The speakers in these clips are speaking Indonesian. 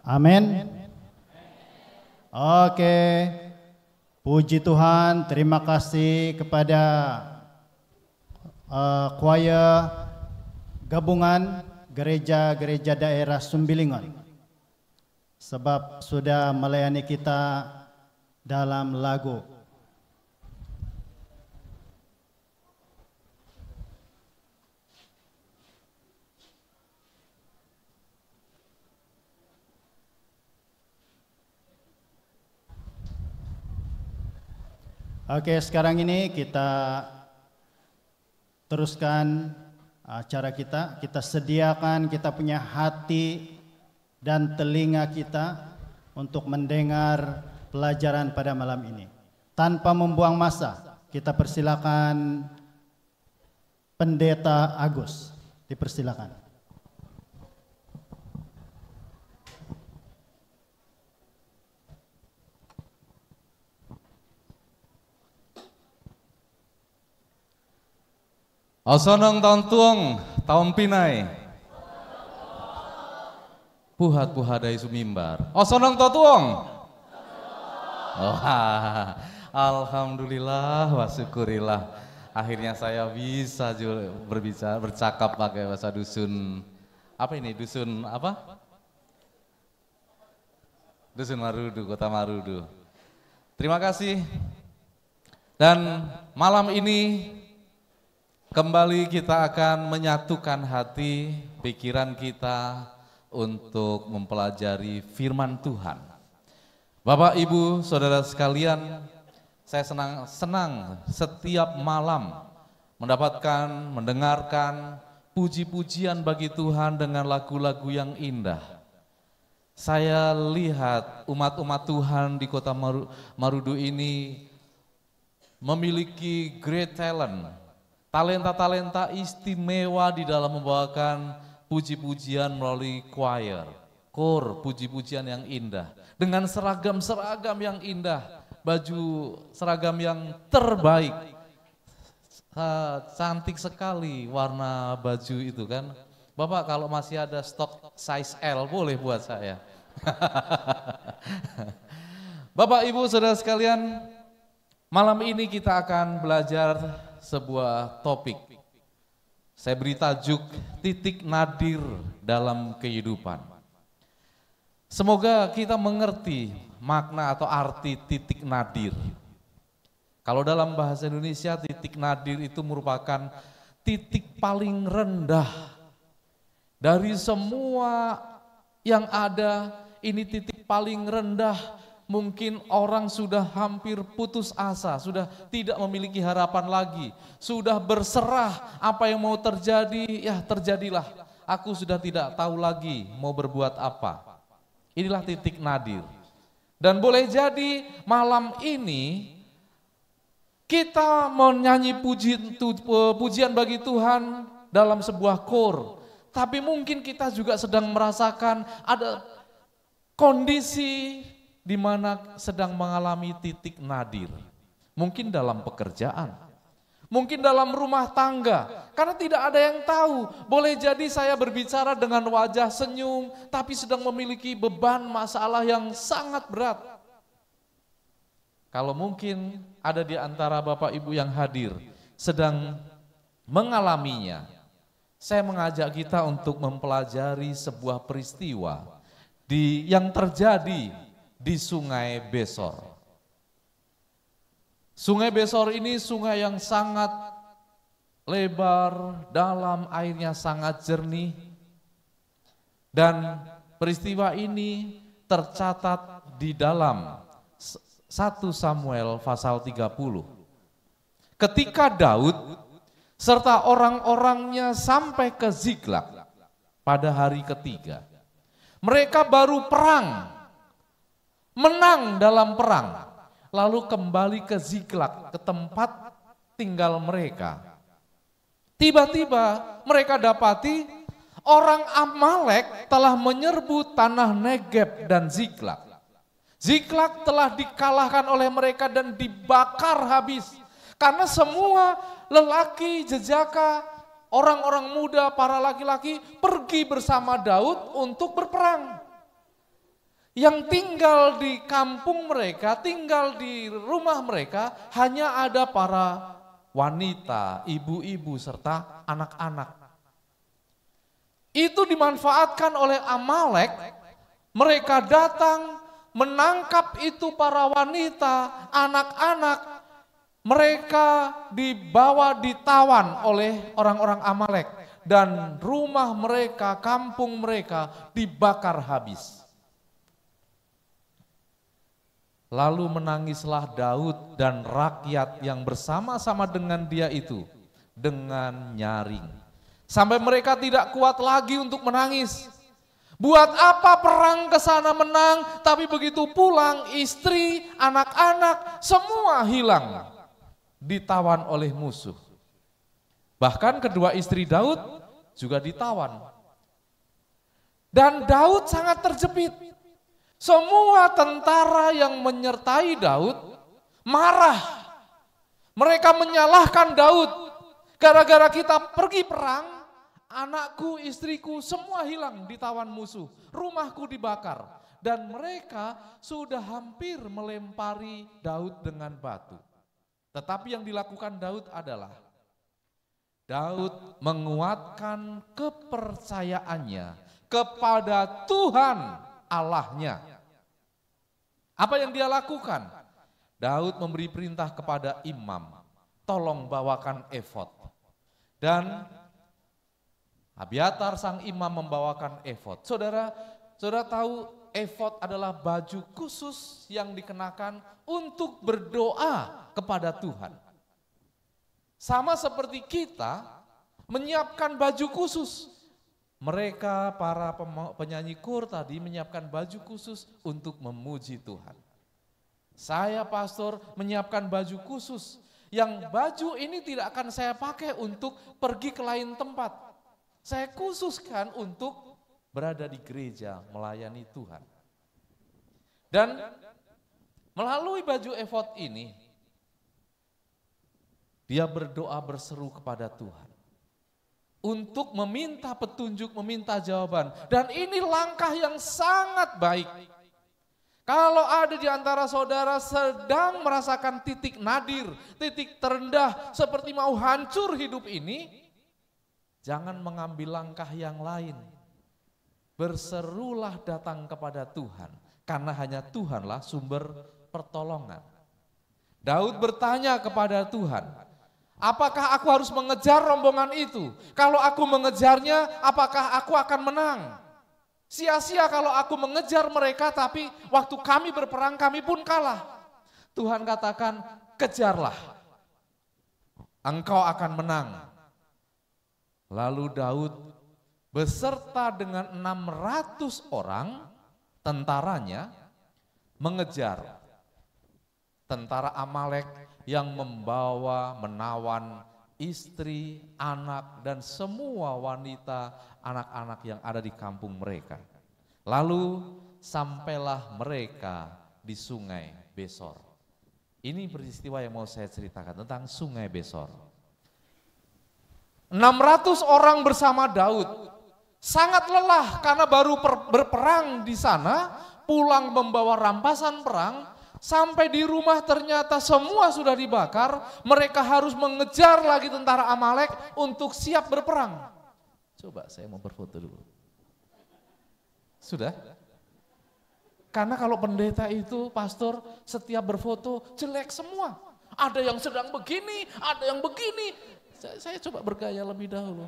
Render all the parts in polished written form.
Amin. Oke, puji Tuhan, terima kasih kepada choir gabungan gereja-gereja daerah Sumbilingon sebab sudah melayani kita dalam lagu. Oke, sekarang ini kita teruskan acara kita. Kita sediakan kita punya hati dan telinga kita untuk mendengar pelajaran pada malam ini. Tanpa membuang masa, kita persilakan Pendeta Agus. Dipersilakan. Osonong tahun tuong, tahun pinai. Puhat puhadai sumimbar. Osonong tahun tuong. Oh, alhamdulillah wa syukurillah. Akhirnya saya bisa bercakap pakai bahasa dusun. Apa ini dusun apa? Dusun Marudu, Kota Marudu. Terima kasih. Dan malam ini kembali kita akan menyatukan hati, pikiran kita untuk mempelajari firman Tuhan. Bapak, Ibu, Saudara sekalian, saya senang setiap malam mendengarkan puji-pujian bagi Tuhan dengan lagu-lagu yang indah. Saya lihat umat-umat Tuhan di Kota Marudu ini memiliki great talent. Talenta-talenta istimewa di dalam membawakan puji-pujian melalui choir, puji-pujian yang indah. Dengan seragam-seragam yang indah, baju seragam yang terbaik. Cantik sekali warna baju itu kan. Bapak kalau masih ada stok size L boleh buat saya. Bapak, Ibu, Saudara sekalian, malam ini kita akan belajar sebuah topik. Saya beri tajuk titik nadir dalam kehidupan. Semoga kita mengerti makna atau arti titik nadir. Kalau dalam bahasa Indonesia titik nadir itu merupakan titik paling rendah dari semua yang ada. Ini titik paling rendah. Mungkin orang sudah hampir putus asa, sudah tidak memiliki harapan lagi, sudah berserah apa yang mau terjadi, ya terjadilah. Aku sudah tidak tahu lagi mau berbuat apa. Inilah titik nadir. Dan boleh jadi malam ini kita menyanyi pujian bagi Tuhan dalam sebuah kor. Tapi mungkin kita juga sedang merasakan ada kondisi di mana sedang mengalami titik nadir. Mungkin dalam pekerjaan, mungkin dalam rumah tangga, karena tidak ada yang tahu. Boleh jadi saya berbicara dengan wajah senyum, tapi sedang memiliki beban masalah yang sangat berat. Kalau mungkin ada di antara Bapak Ibu yang hadir, sedang mengalaminya, saya mengajak kita untuk mempelajari sebuah peristiwa yang terjadi di Sungai Besor. Sungai Besor ini sungai yang sangat lebar, dalam, airnya sangat jernih. Dan peristiwa ini tercatat di dalam 1 Samuel pasal 30. Ketika Daud serta orang-orangnya sampai ke Ziklag pada hari ketiga. Mereka baru perang, menang dalam perang, lalu kembali ke Ziklag, ke tempat tinggal mereka. Tiba-tiba mereka dapati orang Amalek telah menyerbu tanah Negeb dan Ziklag. Ziklag telah dikalahkan oleh mereka dan dibakar habis. Karena semua lelaki jejaka, orang-orang muda, para laki-laki pergi bersama Daud untuk berperang. Yang tinggal di kampung mereka, tinggal di rumah mereka, hanya ada para wanita, ibu-ibu, serta anak-anak. Itu dimanfaatkan oleh Amalek, mereka datang menangkap itu para wanita, anak-anak, mereka dibawa ditawan oleh orang-orang Amalek. Dan rumah mereka, kampung mereka dibakar habis. Lalu menangislah Daud dan rakyat yang bersama-sama dengan dia itu dengan nyaring. Sampai mereka tidak kuat lagi untuk menangis. Buat apa perang ke sana menang, tapi begitu pulang istri, anak-anak semua hilang. Ditawan oleh musuh. Bahkan kedua istri Daud juga ditawan. Dan Daud sangat terjepit. Semua tentara yang menyertai Daud marah. Mereka menyalahkan Daud. Gara-gara kita pergi perang, anakku, istriku semua hilang ditawan musuh. Rumahku dibakar. Dan mereka sudah hampir melempari Daud dengan batu. Tetapi yang dilakukan Daud adalah Daud menguatkan kepercayaannya kepada Tuhan Allahnya. Apa yang dia lakukan? Daud memberi perintah kepada imam, tolong bawakan efod. Dan Abiatar sang imam membawakan efod. Saudara tahu efod adalah baju khusus yang dikenakan untuk berdoa kepada Tuhan. Sama seperti kita menyiapkan baju khusus. Mereka para penyanyi kur tadi menyiapkan baju khusus untuk memuji Tuhan. Saya pastor menyiapkan baju khusus. Yang baju ini tidak akan saya pakai untuk pergi ke lain tempat. Saya khususkan untuk berada di gereja melayani Tuhan. Dan melalui baju efod ini, dia berdoa berseru kepada Tuhan. Untuk meminta petunjuk, meminta jawaban. Dan ini langkah yang sangat baik. Kalau ada di antara saudara sedang merasakan titik nadir, titik terendah, seperti mau hancur hidup ini, jangan mengambil langkah yang lain. Berserulah datang kepada Tuhan, karena hanya Tuhanlah sumber pertolongan. Daud bertanya kepada Tuhan, apakah aku harus mengejar rombongan itu? Kalau aku mengejarnya, apakah aku akan menang? Sia-sia kalau aku mengejar mereka, tapi waktu kami berperang, kami pun kalah. Tuhan katakan, kejarlah. Engkau akan menang. Lalu Daud beserta dengan 600 orang tentaranya mengejar tentara Amalek yang membawa menawan istri, anak, dan semua wanita, anak-anak yang ada di kampung mereka. Lalu sampailah mereka di sungai Besor. Ini peristiwa yang mau saya ceritakan tentang sungai Besor. 600 orang bersama Daud, sangat lelah karena baru berperang di sana, pulang membawa rampasan perang. Sampai di rumah ternyata semua sudah dibakar, mereka harus mengejar lagi tentara Amalek untuk siap berperang. Coba saya mau berfoto dulu. Sudah? Karena kalau pendeta itu, pastor, setiap berfoto jelek semua. Ada yang sedang begini, ada yang begini. Saya coba bergaya lebih dahulu.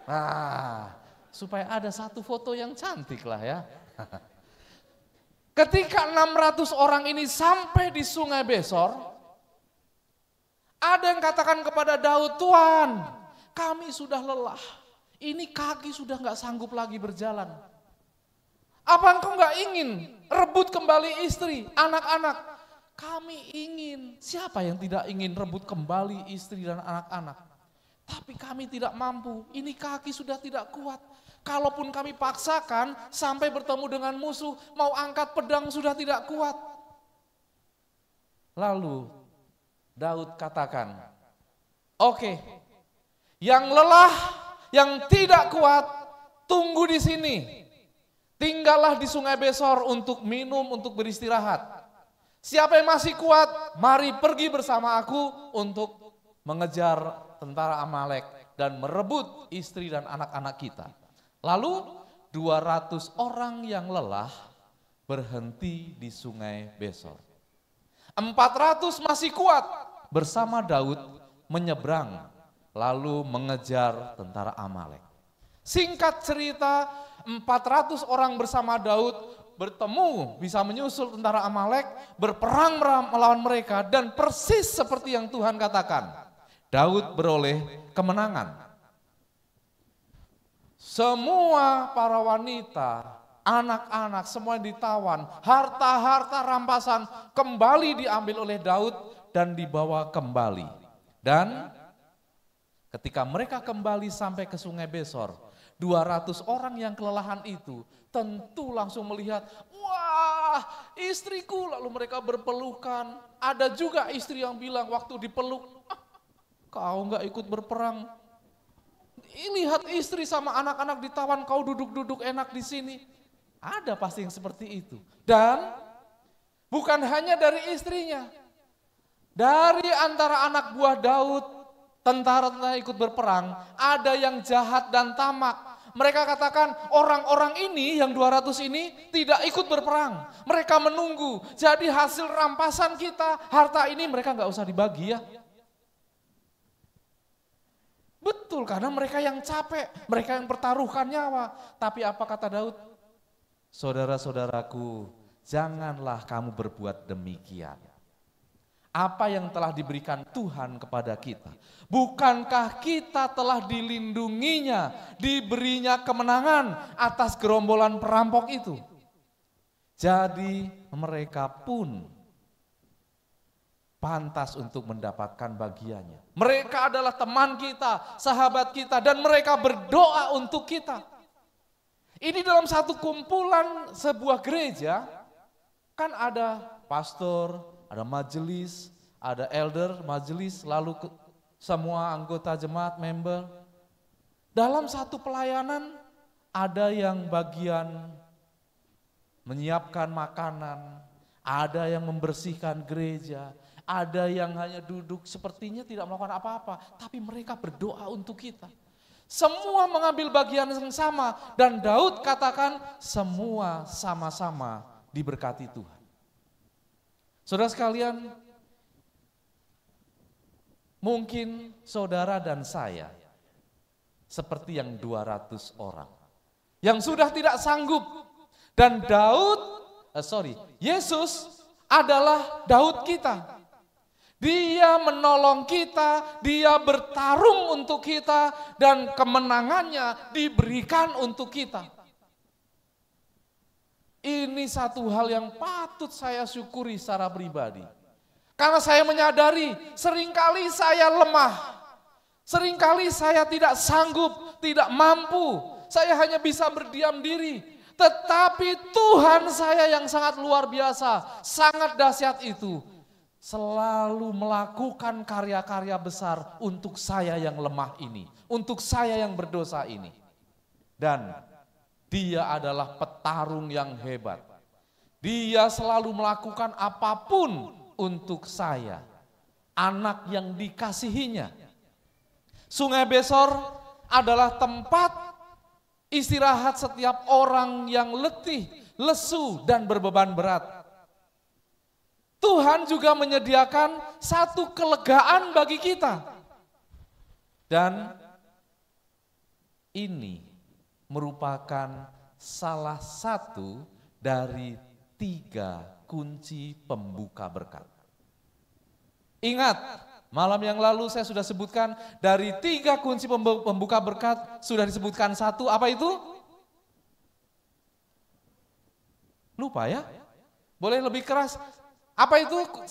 Nah, supaya ada satu foto yang cantik lah ya. Ketika 600 orang ini sampai di sungai Besor, ada yang katakan kepada Daud, Tuhan, kami sudah lelah, ini kaki sudah gak sanggup lagi berjalan. Apa engkau gak ingin rebut kembali istri, anak-anak? Kami ingin, siapa yang tidak ingin rebut kembali istri dan anak-anak? Tapi kami tidak mampu, ini kaki sudah tidak kuat. Kalaupun kami paksakan sampai bertemu dengan musuh, mau angkat pedang sudah tidak kuat. Lalu Daud katakan, oke, yang lelah, yang tidak kuat, tunggu di sini. Tinggallah di Sungai Besor untuk minum, untuk beristirahat. Siapa yang masih kuat, mari pergi bersama aku untuk mengejar tentara Amalek dan merebut istri dan anak-anak kita. Lalu 200 orang yang lelah berhenti di Sungai Besor. 400 masih kuat bersama Daud menyeberang lalu mengejar tentara Amalek. Singkat cerita, 400 orang bersama Daud bertemu, bisa menyusul tentara Amalek, berperang melawan mereka, dan persis seperti yang Tuhan katakan, Daud beroleh kemenangan. Semua para wanita, anak-anak, semua yang ditawan, harta-harta rampasan kembali diambil oleh Daud dan dibawa kembali. Dan ketika mereka kembali sampai ke Sungai Besor, 200 orang yang kelelahan itu tentu langsung melihat, wah istriku, lalu mereka berpelukan. Ada juga istri yang bilang waktu dipeluk, kau enggak ikut berperang. Lihat istri sama anak-anak ditawan, kau duduk-duduk enak di sini. Ada pasti yang seperti itu. Dan bukan hanya dari istrinya, dari antara anak buah Daud, tentara-tentara ikut berperang, ada yang jahat dan tamak. Mereka katakan orang-orang ini yang 200 ini tidak ikut berperang. Mereka menunggu, jadi hasil rampasan kita, harta ini mereka nggak usah dibagi ya. Betul, karena mereka yang capek, mereka yang pertaruhkan nyawa. Tapi apa kata Daud? Saudara-saudaraku, janganlah kamu berbuat demikian. Apa yang telah diberikan Tuhan kepada kita. Bukankah kita telah dilindunginya, diberinya kemenangan atas gerombolan perampok itu. Jadi mereka pun pantas untuk mendapatkan bagiannya. Mereka adalah teman kita, sahabat kita, dan mereka berdoa untuk kita. Ini dalam satu kumpulan sebuah gereja, kan ada pastor, ada majelis, ada elder, majelis, lalu semua anggota jemaat, member. Dalam satu pelayanan ada yang bagian menyiapkan makanan, ada yang membersihkan gereja, ada yang hanya duduk sepertinya tidak melakukan apa-apa, tapi mereka berdoa untuk kita. Semua mengambil bagian yang sama dan Daud katakan semua sama-sama diberkati Tuhan. Saudara sekalian, mungkin saudara dan saya seperti yang 200 orang yang sudah tidak sanggup, dan Yesus adalah Daud kita. Dia menolong kita, dia bertarung untuk kita, dan kemenangannya diberikan untuk kita. Ini satu hal yang patut saya syukuri secara pribadi. Karena saya menyadari seringkali saya lemah. Seringkali saya tidak sanggup, tidak mampu. Saya hanya bisa berdiam diri. Tetapi Tuhan saya yang sangat luar biasa, sangat dahsyat itu, selalu melakukan karya-karya besar untuk saya yang lemah ini. Untuk saya yang berdosa ini. Dan dia adalah petarung yang hebat. Dia selalu melakukan apapun untuk saya, anak yang dikasihinya. Sungai Besor adalah tempat istirahat setiap orang yang letih, lesu, dan berbeban berat. Tuhan juga menyediakan satu kelegaan bagi kita. Dan ini merupakan salah satu dari 3 kunci pembuka berkat. Ingat, malam yang lalu saya sudah sebutkan dari 3 kunci pembuka berkat sudah disebutkan 1, apa itu? Lupa ya? Boleh lebih keras? Apa itu 1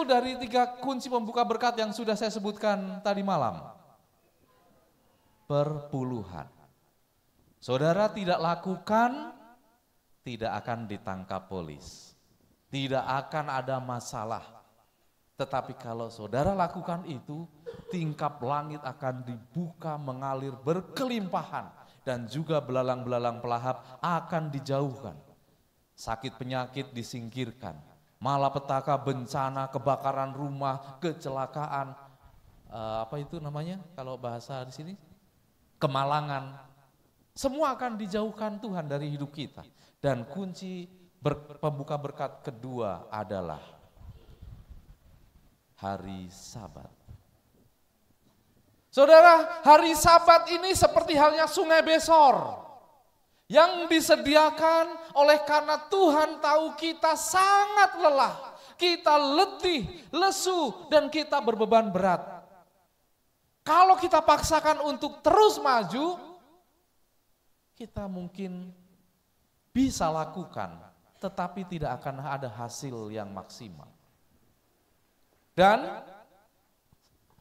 dari 3 kunci pembuka berkat yang sudah saya sebutkan tadi malam? Perpuluhan. Saudara tidak lakukan, tidak akan ditangkap polis. Tidak akan ada masalah. Tetapi kalau saudara lakukan itu, tingkap langit akan dibuka mengalir berkelimpahan. dan juga belalang-belalang pelahap akan dijauhkan. Sakit penyakit disingkirkan, malapetaka, bencana, kebakaran rumah, kecelakaan, apa itu namanya kalau bahasa di sini? Kemalangan. Semua akan dijauhkan Tuhan dari hidup kita. Dan kunci pembuka berkat kedua adalah hari Sabat. Saudara, hari Sabat ini seperti halnya Sungai Besor yang disediakan oleh karena Tuhan tahu kita sangat lelah, kita letih, lesu, dan kita berbeban berat. Kalau kita paksakan untuk terus maju, kita mungkin bisa lakukan, tetapi tidak akan ada hasil yang maksimal. Dan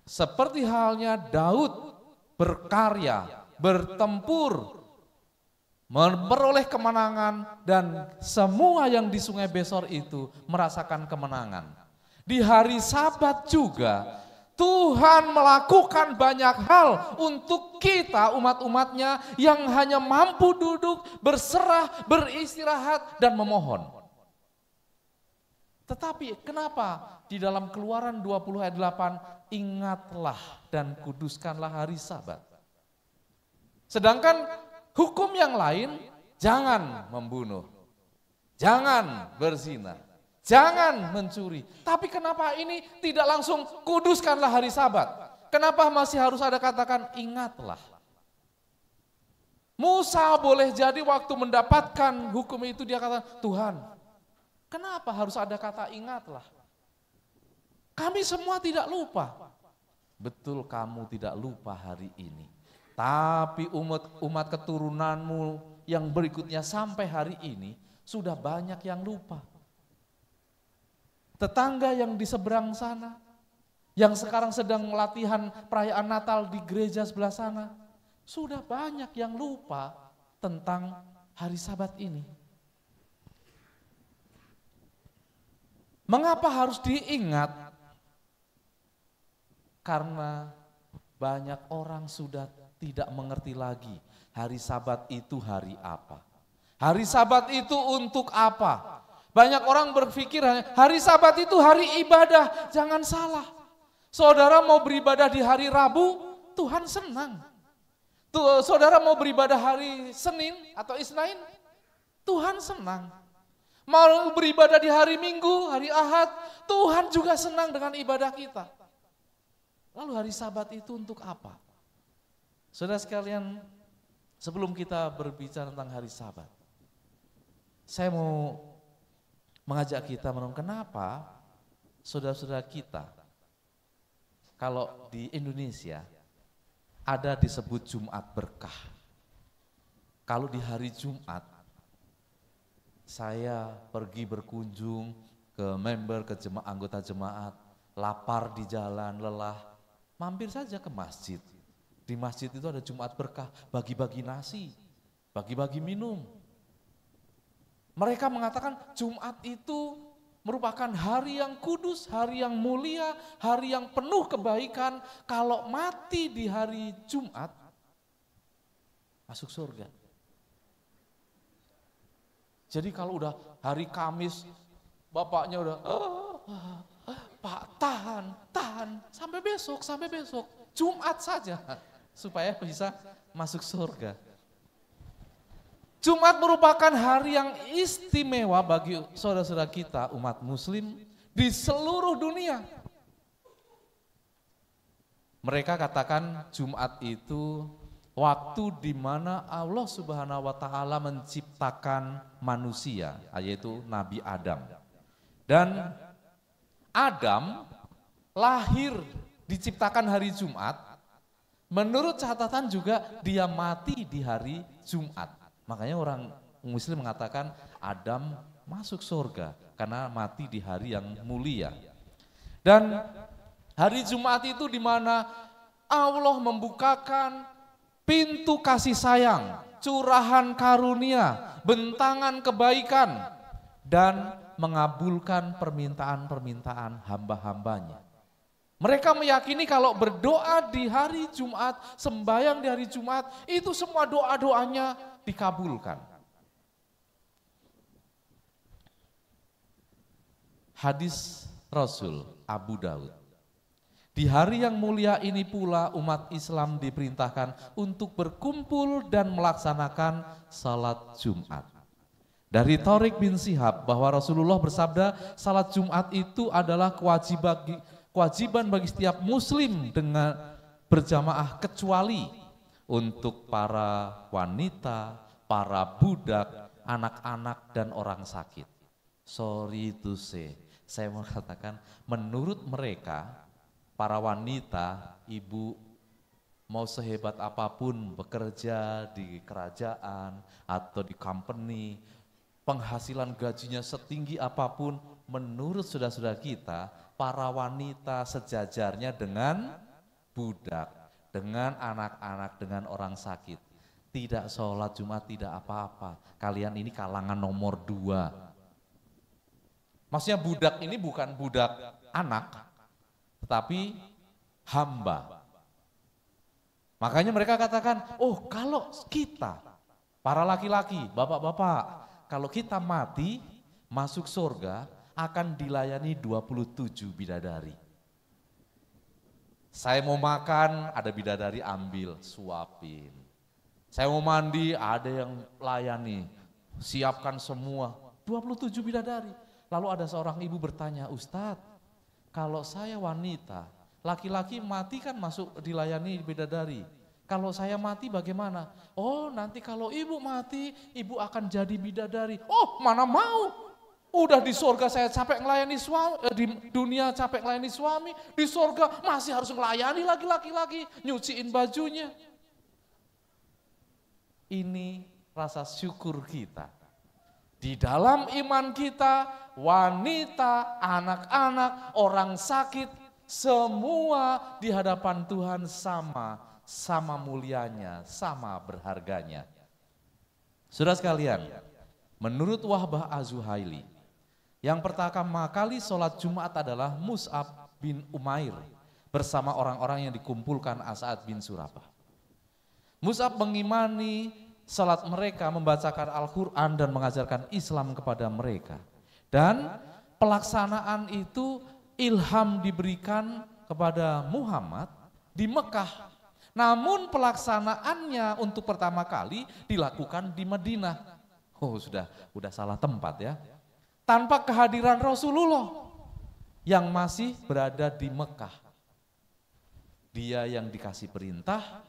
seperti halnya Daud berkarya, bertempur, memperoleh kemenangan, dan semua yang di Sungai Besor itu merasakan kemenangan. Di hari Sabat juga Tuhan melakukan banyak hal untuk kita umat-umatnya yang hanya mampu duduk, berserah, beristirahat, dan memohon. Tetapi kenapa di dalam Keluaran 20 ayat 8, ingatlah dan kuduskanlah hari Sabat. Sedangkan hukum yang lain, jangan membunuh, jangan berzina, jangan mencuri. Tapi kenapa ini tidak langsung kuduskanlah hari Sabat? Kenapa masih harus ada katakan ingatlah? Musa boleh jadi waktu mendapatkan hukum itu dia kata, Tuhan, kenapa harus ada kata ingatlah? Kami semua tidak lupa. Betul, kamu tidak lupa hari ini. Tapi umat keturunanmu yang berikutnya sampai hari ini sudah banyak yang lupa. Tetangga yang di seberang sana, yang sekarang sedang latihan perayaan Natal di gereja sebelah sana, sudah banyak yang lupa tentang hari Sabat ini. Mengapa harus diingat? Karena banyak orang sudah tidak mengerti lagi hari Sabat itu hari apa. Hari Sabat itu untuk apa? Banyak orang berpikir hari Sabat itu hari ibadah. Jangan salah. Saudara mau beribadah di hari Rabu, Tuhan senang. Saudara mau beribadah hari Senin atau Isnin, Tuhan senang. Mau beribadah di hari Minggu, hari Ahad, Tuhan juga senang dengan ibadah kita. Lalu hari Sabat itu untuk apa? Saudara sekalian, sebelum kita berbicara tentang hari Sabat, saya mau mengajak kita merenung kenapa saudara-saudara kita kalau di Indonesia ada disebut Jumat Berkah. Kalau di hari Jumat saya pergi berkunjung ke member, ke anggota jemaat, lapar di jalan, lelah, mampir saja ke masjid. Di masjid itu ada Jumat Berkah, bagi-bagi nasi, bagi-bagi minum. Mereka mengatakan Jumat itu merupakan hari yang kudus, hari yang mulia, hari yang penuh kebaikan. Kalau mati di hari Jumat, masuk surga. Jadi kalau udah hari Kamis, bapaknya udah, Pak tahan, sampai besok, Jumat saja, supaya bisa masuk surga. Jumat merupakan hari yang istimewa bagi saudara-saudara kita umat muslim di seluruh dunia. Mereka katakan Jumat itu waktu di mana Allah Subhanahu wa taala menciptakan manusia, yaitu Nabi Adam. Dan Adam lahir diciptakan hari Jumat, menurut catatan juga dia mati di hari Jumat. Makanya orang muslim mengatakan Adam masuk surga karena mati di hari yang mulia. Dan hari Jumat itu di mana Allah membukakan pintu kasih sayang, curahan karunia, bentangan kebaikan, dan mengabulkan permintaan-permintaan hamba-hambanya. Mereka meyakini kalau berdoa di hari Jumat, sembahyang di hari Jumat, itu semua doa-doanya dikabulkan. Hadis Rasul Abu Daud. Di hari yang mulia ini pula umat Islam diperintahkan untuk berkumpul dan melaksanakan salat Jumat. Dari Tariq bin Shihab bahwa Rasulullah bersabda, salat Jumat itu adalah kewajiban bagi setiap muslim dengan berjamaah kecuali untuk para wanita, para budak, anak-anak dan orang sakit. Sorry to say, saya mau katakan menurut mereka para wanita, ibu mau sehebat apapun bekerja di kerajaan atau di company, penghasilan gajinya setinggi apapun, menurut saudara-saudara kita, para wanita sejajarnya dengan budak, dengan anak-anak, dengan orang sakit. Tidak sholat Jumat, tidak apa-apa. Kalian ini kalangan nomor 2. Maksudnya budak ini bukan budak anak, tetapi hamba. Makanya mereka katakan, oh kalau kita, para laki-laki, bapak-bapak, kalau kita mati, masuk surga, akan dilayani 27 bidadari. Saya mau makan, ada bidadari ambil, suapin. Saya mau mandi, ada yang layani, siapkan semua, 27 bidadari. Lalu ada seorang ibu bertanya, Ustadz, kalau saya wanita, laki-laki mati kan masuk dilayani bidadari. Kalau saya mati bagaimana? Oh nanti kalau ibu mati, ibu akan jadi bidadari. Oh mana mau? Udah di surga saya capek melayani suami, di dunia capek melayani suami, di surga masih harus melayani laki-laki, nyuciin bajunya. Ini rasa syukur kita. Di dalam iman kita, wanita, anak-anak, orang sakit, semua di hadapan Tuhan sama mulianya, sama berharganya. Saudara sekalian, menurut Wahbah Az-Zuhaili, yang pertama kali sholat Jumat adalah Mus'ab bin Umair bersama orang-orang yang dikumpulkan As'ad bin Surabah. Mus'ab mengimani salat mereka, membacakan Al-Quran dan mengajarkan Islam kepada mereka. Dan pelaksanaan itu ilham diberikan kepada Muhammad di Mekah. Namun pelaksanaannya untuk pertama kali dilakukan di Madinah. Oh sudah salah tempat ya. Tanpa kehadiran Rasulullah yang masih berada di Mekah. Dia yang dikasih perintah,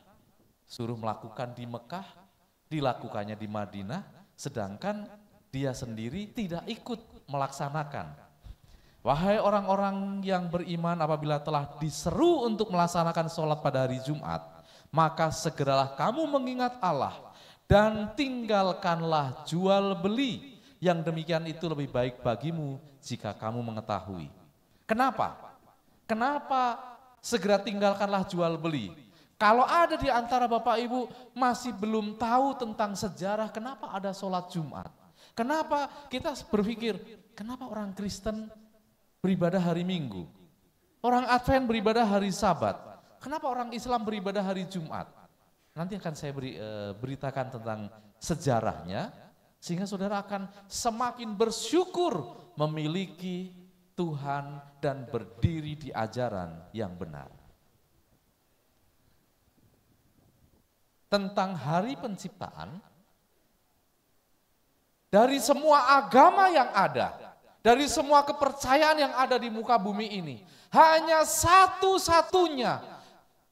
suruh melakukan di Mekah, dilakukannya di Madinah, sedangkan dia sendiri tidak ikut melaksanakan. Wahai orang-orang yang beriman, apabila telah diseru untuk melaksanakan sholat pada hari Jumat, maka segeralah kamu mengingat Allah dan tinggalkanlah jual beli, yang demikian itu lebih baik bagimu jika kamu mengetahui. Kenapa? Kenapa segera tinggalkanlah jual beli? Kalau ada di antara Bapak Ibu masih belum tahu tentang sejarah kenapa ada sholat Jumat. Kenapa kita berpikir, kenapa orang Kristen beribadah hari Minggu? Orang Advent beribadah hari Sabat. Kenapa orang Islam beribadah hari Jumat? Nanti akan saya beritakan tentang sejarahnya, sehingga saudara akan semakin bersyukur memiliki Tuhan dan berdiri di ajaran yang benar. Tentang hari penciptaan, dari semua agama yang ada, dari semua kepercayaan yang ada di muka bumi ini, hanya satu-satunya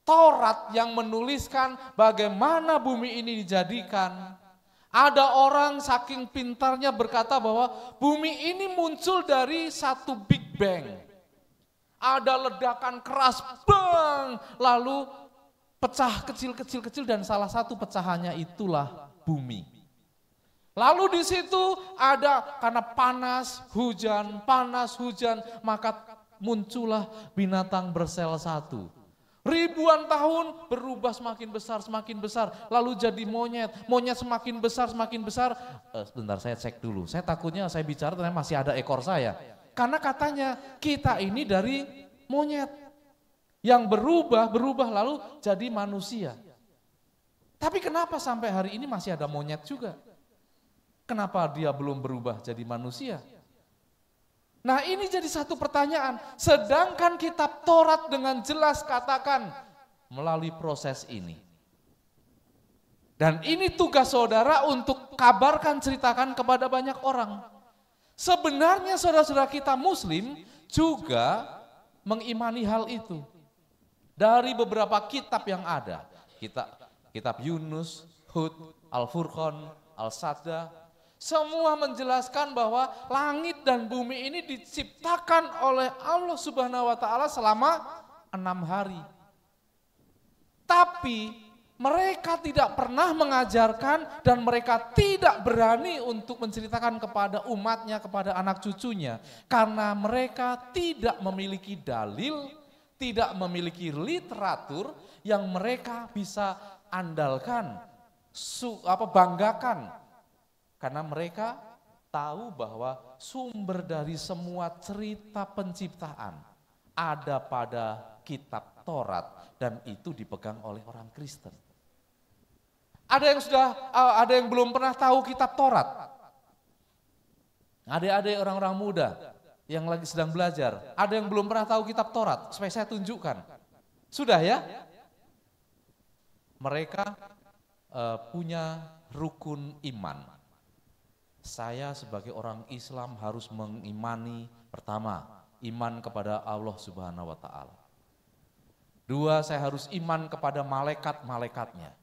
Taurat yang menuliskan bagaimana bumi ini dijadikan. Ada orang saking pintarnya berkata bahwa bumi ini muncul dari satu Big Bang. Ada ledakan keras, bang, lalu pecah kecil-kecil dan salah satu pecahannya itulah bumi. Lalu di situ ada karena panas, hujan, maka muncullah binatang bersel satu. Ribuan tahun berubah semakin besar, lalu jadi monyet semakin besar. Sebentar saya cek dulu, saya takutnya saya bicara ternyata masih ada ekor saya. Karena katanya kita ini dari monyet. Yang berubah lalu jadi manusia. Tapi kenapa sampai hari ini masih ada monyet juga? Kenapa dia belum berubah jadi manusia? Nah ini jadi satu pertanyaan, sedangkan kitab Taurat dengan jelas katakan melalui proses ini. Dan ini tugas saudara untuk kabarkan, ceritakan kepada banyak orang. Sebenarnya saudara-saudara kita Muslim juga mengimani hal itu. Dari beberapa kitab yang ada, kitab Yunus, Hud, Al-Furqan, Al-Sadda, semua menjelaskan bahwa langit dan bumi ini diciptakan oleh Allah Subhanahu wa taala selama 6 hari. Tapi mereka tidak pernah mengajarkan dan mereka tidak berani untuk menceritakan kepada umatnya, kepada anak cucunya. Karena mereka tidak memiliki dalil, tidak memiliki literatur yang mereka bisa andalkan, banggakan. Karena mereka tahu bahwa sumber dari semua cerita penciptaan ada pada kitab Taurat dan itu dipegang oleh orang Kristen. Ada yang belum pernah tahu kitab Taurat? Adik-adik orang-orang muda yang lagi sedang belajar, ada yang belum pernah tahu kitab Taurat? Supaya saya tunjukkan. Sudah ya? Mereka punya rukun iman. Saya sebagai orang Islam harus mengimani pertama, iman kepada Allah Subhanahu wa taala. 2, saya harus iman kepada malaikat-malaikatnya.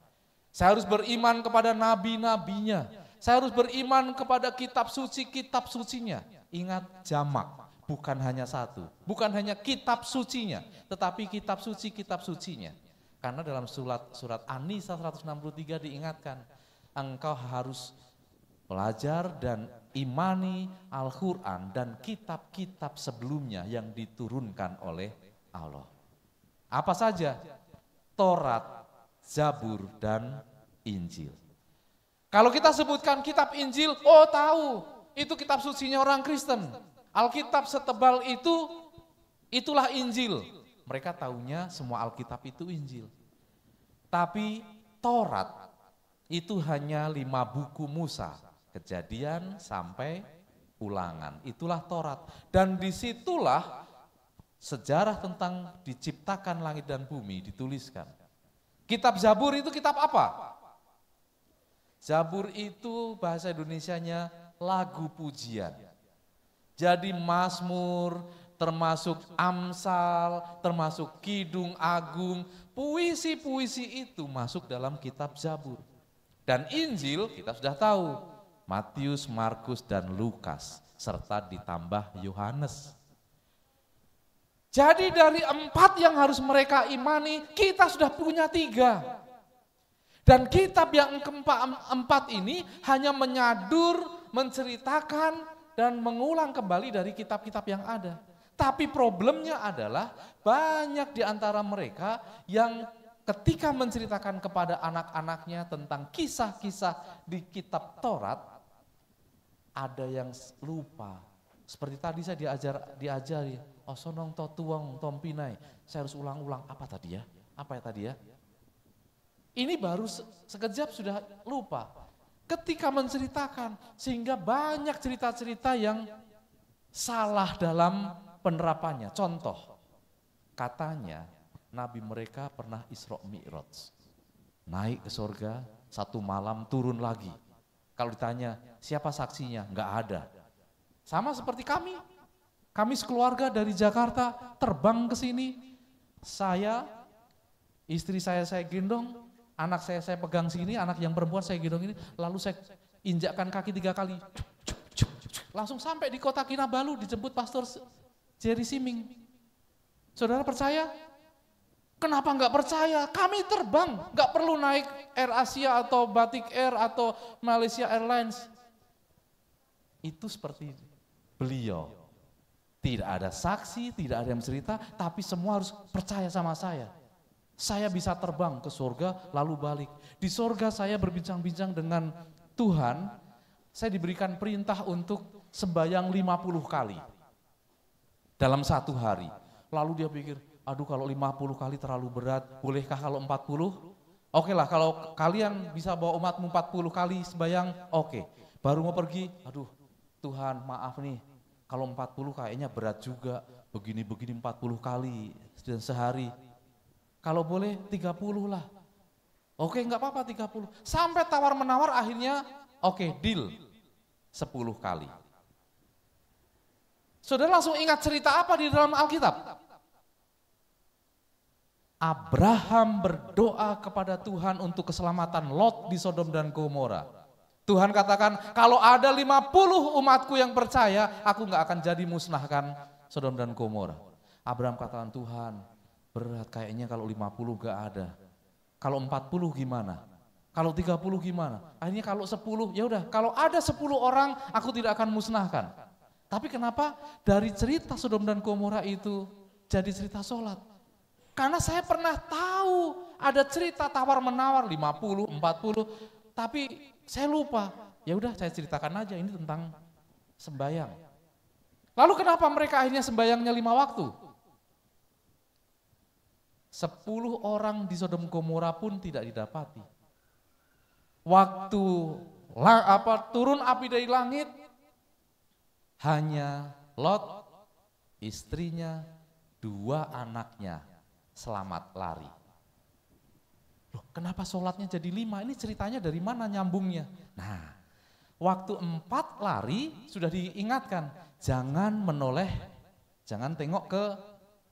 Saya harus beriman kepada nabi-nabinya. Saya harus beriman kepada kitab sucinya. Ingat jamak, bukan hanya satu, bukan hanya kitab sucinya, tetapi kitab sucinya. Karena dalam surat An-Nisa 163 diingatkan, engkau harus belajar dan imani Al-Quran dan kitab-kitab sebelumnya yang diturunkan oleh Allah. Apa saja? Taurat, Zabur, dan Injil. Kalau kita sebutkan kitab Injil, oh tahu, itu kitab sucinya orang Kristen. Alkitab setebal itu, itulah Injil. Mereka tahunya semua Alkitab itu Injil. Tapi Taurat itu hanya 5 buku Musa. Kejadian sampai Ulangan, itulah Taurat. Dan disitulah sejarah tentang diciptakan langit dan bumi dituliskan. Kitab Zabur itu kitab apa? Zabur itu bahasa Indonesianya lagu pujian. Jadi Mazmur, termasuk Amsal, termasuk Kidung Agung, puisi-puisi itu masuk dalam kitab Zabur. Dan Injil kita sudah tahu, Matius, Markus, dan Lukas, serta ditambah Yohanes. Jadi dari 4 yang harus mereka imani, kita sudah punya 3. Dan kitab yang keempat ini hanya menyadur, menceritakan, dan mengulang kembali dari kitab-kitab yang ada. Tapi problemnya adalah banyak di antara mereka yang ketika menceritakan kepada anak-anaknya tentang kisah-kisah di kitab Taurat, ada yang lupa. Seperti tadi saya diajari, osonong to tuang tompinai. Saya harus ulang-ulang, apa tadi ya? Apa ya tadi ya? Ini baru sekejap sudah lupa. Ketika menceritakan, sehingga banyak cerita-cerita yang salah dalam penerapannya. Contoh, katanya Nabi mereka pernah Isra Mi'raj. Naik ke surga, 1 malam turun lagi. Kalau ditanya, siapa saksinya? Enggak ada. Sama seperti kami. Kami sekeluarga dari Jakarta terbang ke sini. Saya, istri saya gendong, anak saya pegang sini, anak yang perempuan saya gendong ini, lalu saya injakkan kaki 3 kali. Langsung sampai di kota Kinabalu, dijemput Pastor Jerry Siming. Saudara percaya? Kenapa enggak percaya? Kami terbang, enggak perlu naik Air Asia atau Batik Air atau Malaysia Airlines. Itu seperti beliau. Tidak ada saksi, tidak ada yang cerita, tapi semua harus percaya sama saya. Saya bisa terbang ke surga lalu balik. Di surga saya berbincang-bincang dengan Tuhan, saya diberikan perintah untuk sembahyang 50 kali dalam 1 hari. Lalu dia pikir, aduh kalau 50 kali terlalu berat, bolehkah kalau 40? Oke lah, kalau kalian bisa bawa umatmu 40 kali sembahyang, oke. Baru mau pergi, aduh Tuhan maaf nih, kalau 40 kayaknya berat juga, begini-begini 40 kali dan sehari. Kalau boleh 30 lah. Oke enggak apa-apa 30. Sampai tawar-menawar akhirnya oke deal 10 kali. Saudara langsung ingat cerita apa di dalam Alkitab? Abraham berdoa kepada Tuhan untuk keselamatan Lot di Sodom dan Gomora. Tuhan katakan, kalau ada 50 umatku yang percaya, aku nggak akan jadi musnahkan Sodom dan Gomora. Abraham katakan, Tuhan berat kayaknya kalau 50 nggak ada. Kalau 40 gimana? Kalau 30 gimana? Akhirnya kalau 10, ya udah. Kalau ada 10 orang, aku tidak akan musnahkan. Tapi kenapa dari cerita Sodom dan Gomora itu jadi cerita sholat? Karena saya pernah tahu ada cerita tawar-menawar 50, 40, tapi saya lupa. Ya udah saya ceritakan aja ini tentang sembahyang. Lalu kenapa mereka akhirnya sembahyangnya 5 waktu? 10 orang di Sodom Gomora pun tidak didapati. Waktu turun api dari langit, hanya Lot, istrinya, 2 anaknya selamat lari. Loh, kenapa sholatnya jadi 5? Ini ceritanya dari mana nyambungnya? Nah, waktu 4 lari sudah diingatkan, jangan menoleh, jangan tengok ke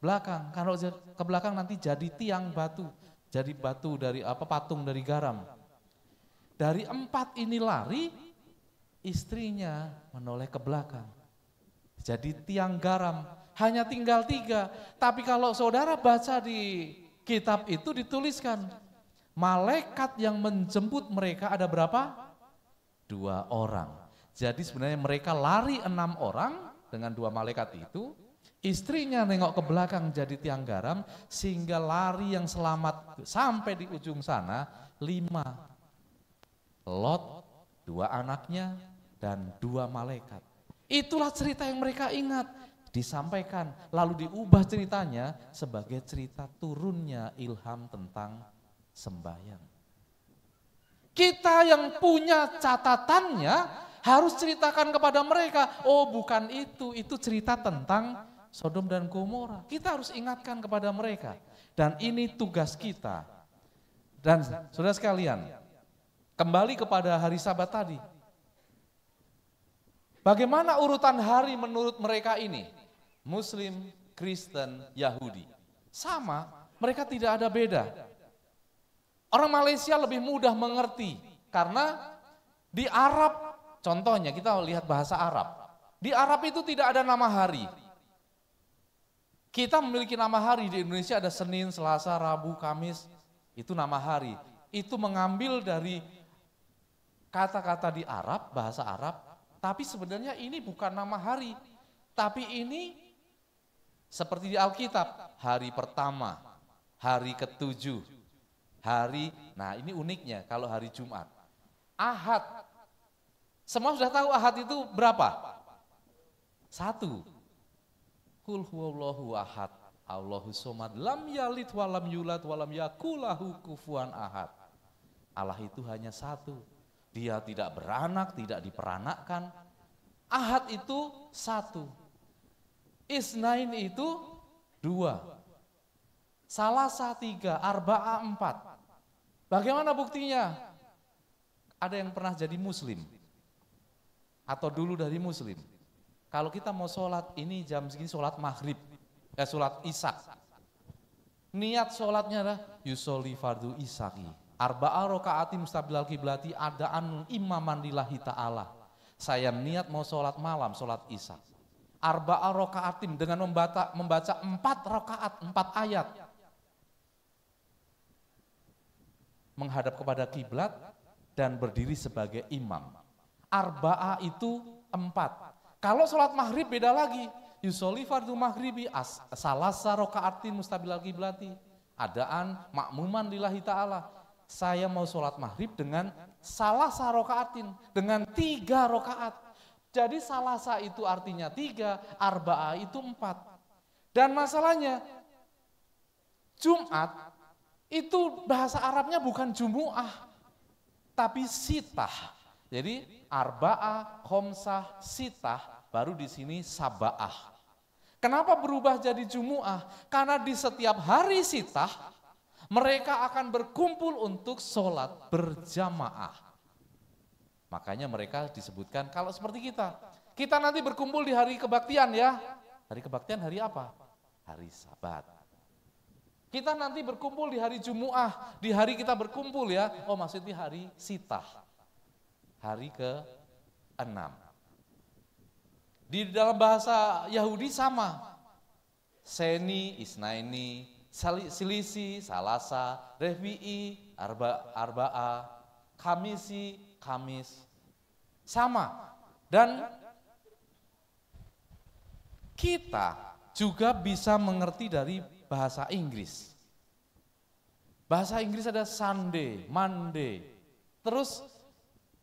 belakang. Kalau ke belakang nanti jadi tiang batu, jadi batu dari patung dari garam. Dari 4 ini lari, istrinya menoleh ke belakang, jadi tiang garam. Hanya tinggal 3, tapi kalau saudara baca di kitab itu dituliskan, malaikat yang menjemput mereka ada berapa? 2 orang. Jadi sebenarnya mereka lari 6 orang dengan 2 malaikat itu, istrinya nengok ke belakang jadi tiang garam, sehingga lari yang selamat sampai di ujung sana 5. Lot, 2 anaknya, dan 2 malaikat. Itulah cerita yang mereka ingat. Disampaikan, lalu diubah ceritanya sebagai cerita turunnya ilham tentang sembahyang. Kita yang punya catatannya harus ceritakan kepada mereka, oh bukan itu cerita tentang Sodom dan Gomora. Kita harus ingatkan kepada mereka, dan ini tugas kita. Dan saudara sekalian, kembali kepada hari Sabat tadi. Bagaimana urutan hari menurut mereka ini? Muslim, Kristen, Yahudi. Sama, mereka tidak ada beda. Orang Malaysia lebih mudah mengerti karena di Arab, contohnya kita lihat bahasa Arab. Di Arab itu tidak ada nama hari. Kita memiliki nama hari di Indonesia, ada Senin, Selasa, Rabu, Kamis, itu nama hari. Itu mengambil dari kata-kata di Arab, bahasa Arab, tapi sebenarnya ini bukan nama hari. Tapi ini seperti di Alkitab, hari pertama, hari ke-7, nah ini uniknya kalau hari Jumat. Ahad, semua sudah tahu Ahad itu berapa? 1. Qul huwallahu ahad, Allahus somad, lam yalid walam yulad walam yakulahu kufuwan ahad. Allah itu hanya 1, dia tidak beranak, tidak diperanakkan. Ahad itu 1. Isnain itu 2, Salasa 3, Arba'ah 4. Bagaimana buktinya? Ada yang pernah jadi muslim atau dulu dari muslim. Kalau kita mau sholat, ini jam segini sholat maghrib, sholat isya. Niat sholatnya adalah yusolli fardu isya'i, arba'ah rakaati mustabilal kiblati adaan imaman lillahi ta'ala. Saya niat mau sholat malam, sholat isya. Arba'ah rakaatin dengan membaca 4 rakaat, 4 ayat. Menghadap kepada kiblat dan berdiri sebagai imam. Arba'ah itu 4. Kalau sholat maghrib beda lagi. Yusolli fardu maghribi salasa rakaatin mustabilal kiblati. Adaan makmuman lillahi ta'ala. Saya mau sholat maghrib dengan salasa rakaatin, dengan 3 rakaat. Jadi salasa itu artinya 3, arba'ah itu 4. Dan masalahnya, Jumat itu bahasa Arabnya bukan jumu'ah, tapi sitah. Jadi arba'ah, khomsah, sitah, baru di sini saba'ah. Kenapa berubah jadi jumu'ah? Karena di setiap hari sitah, mereka akan berkumpul untuk sholat berjamaah. Makanya mereka disebutkan kalau seperti kita. Kita nanti berkumpul di hari kebaktian ya. Hari kebaktian hari apa? Hari Sabat. Kita nanti berkumpul di hari Jumu'ah, di hari kita berkumpul ya, oh maksudnya hari Sitah, hari ke-6. Di dalam bahasa Yahudi sama, Seni, Isnaini, Silisi, Salasa, Revi'i, Arba'a, Kamisi, Kamis, sama. Dan kita juga bisa mengerti dari bahasa Inggris. Bahasa Inggris ada Sunday, Monday. Terus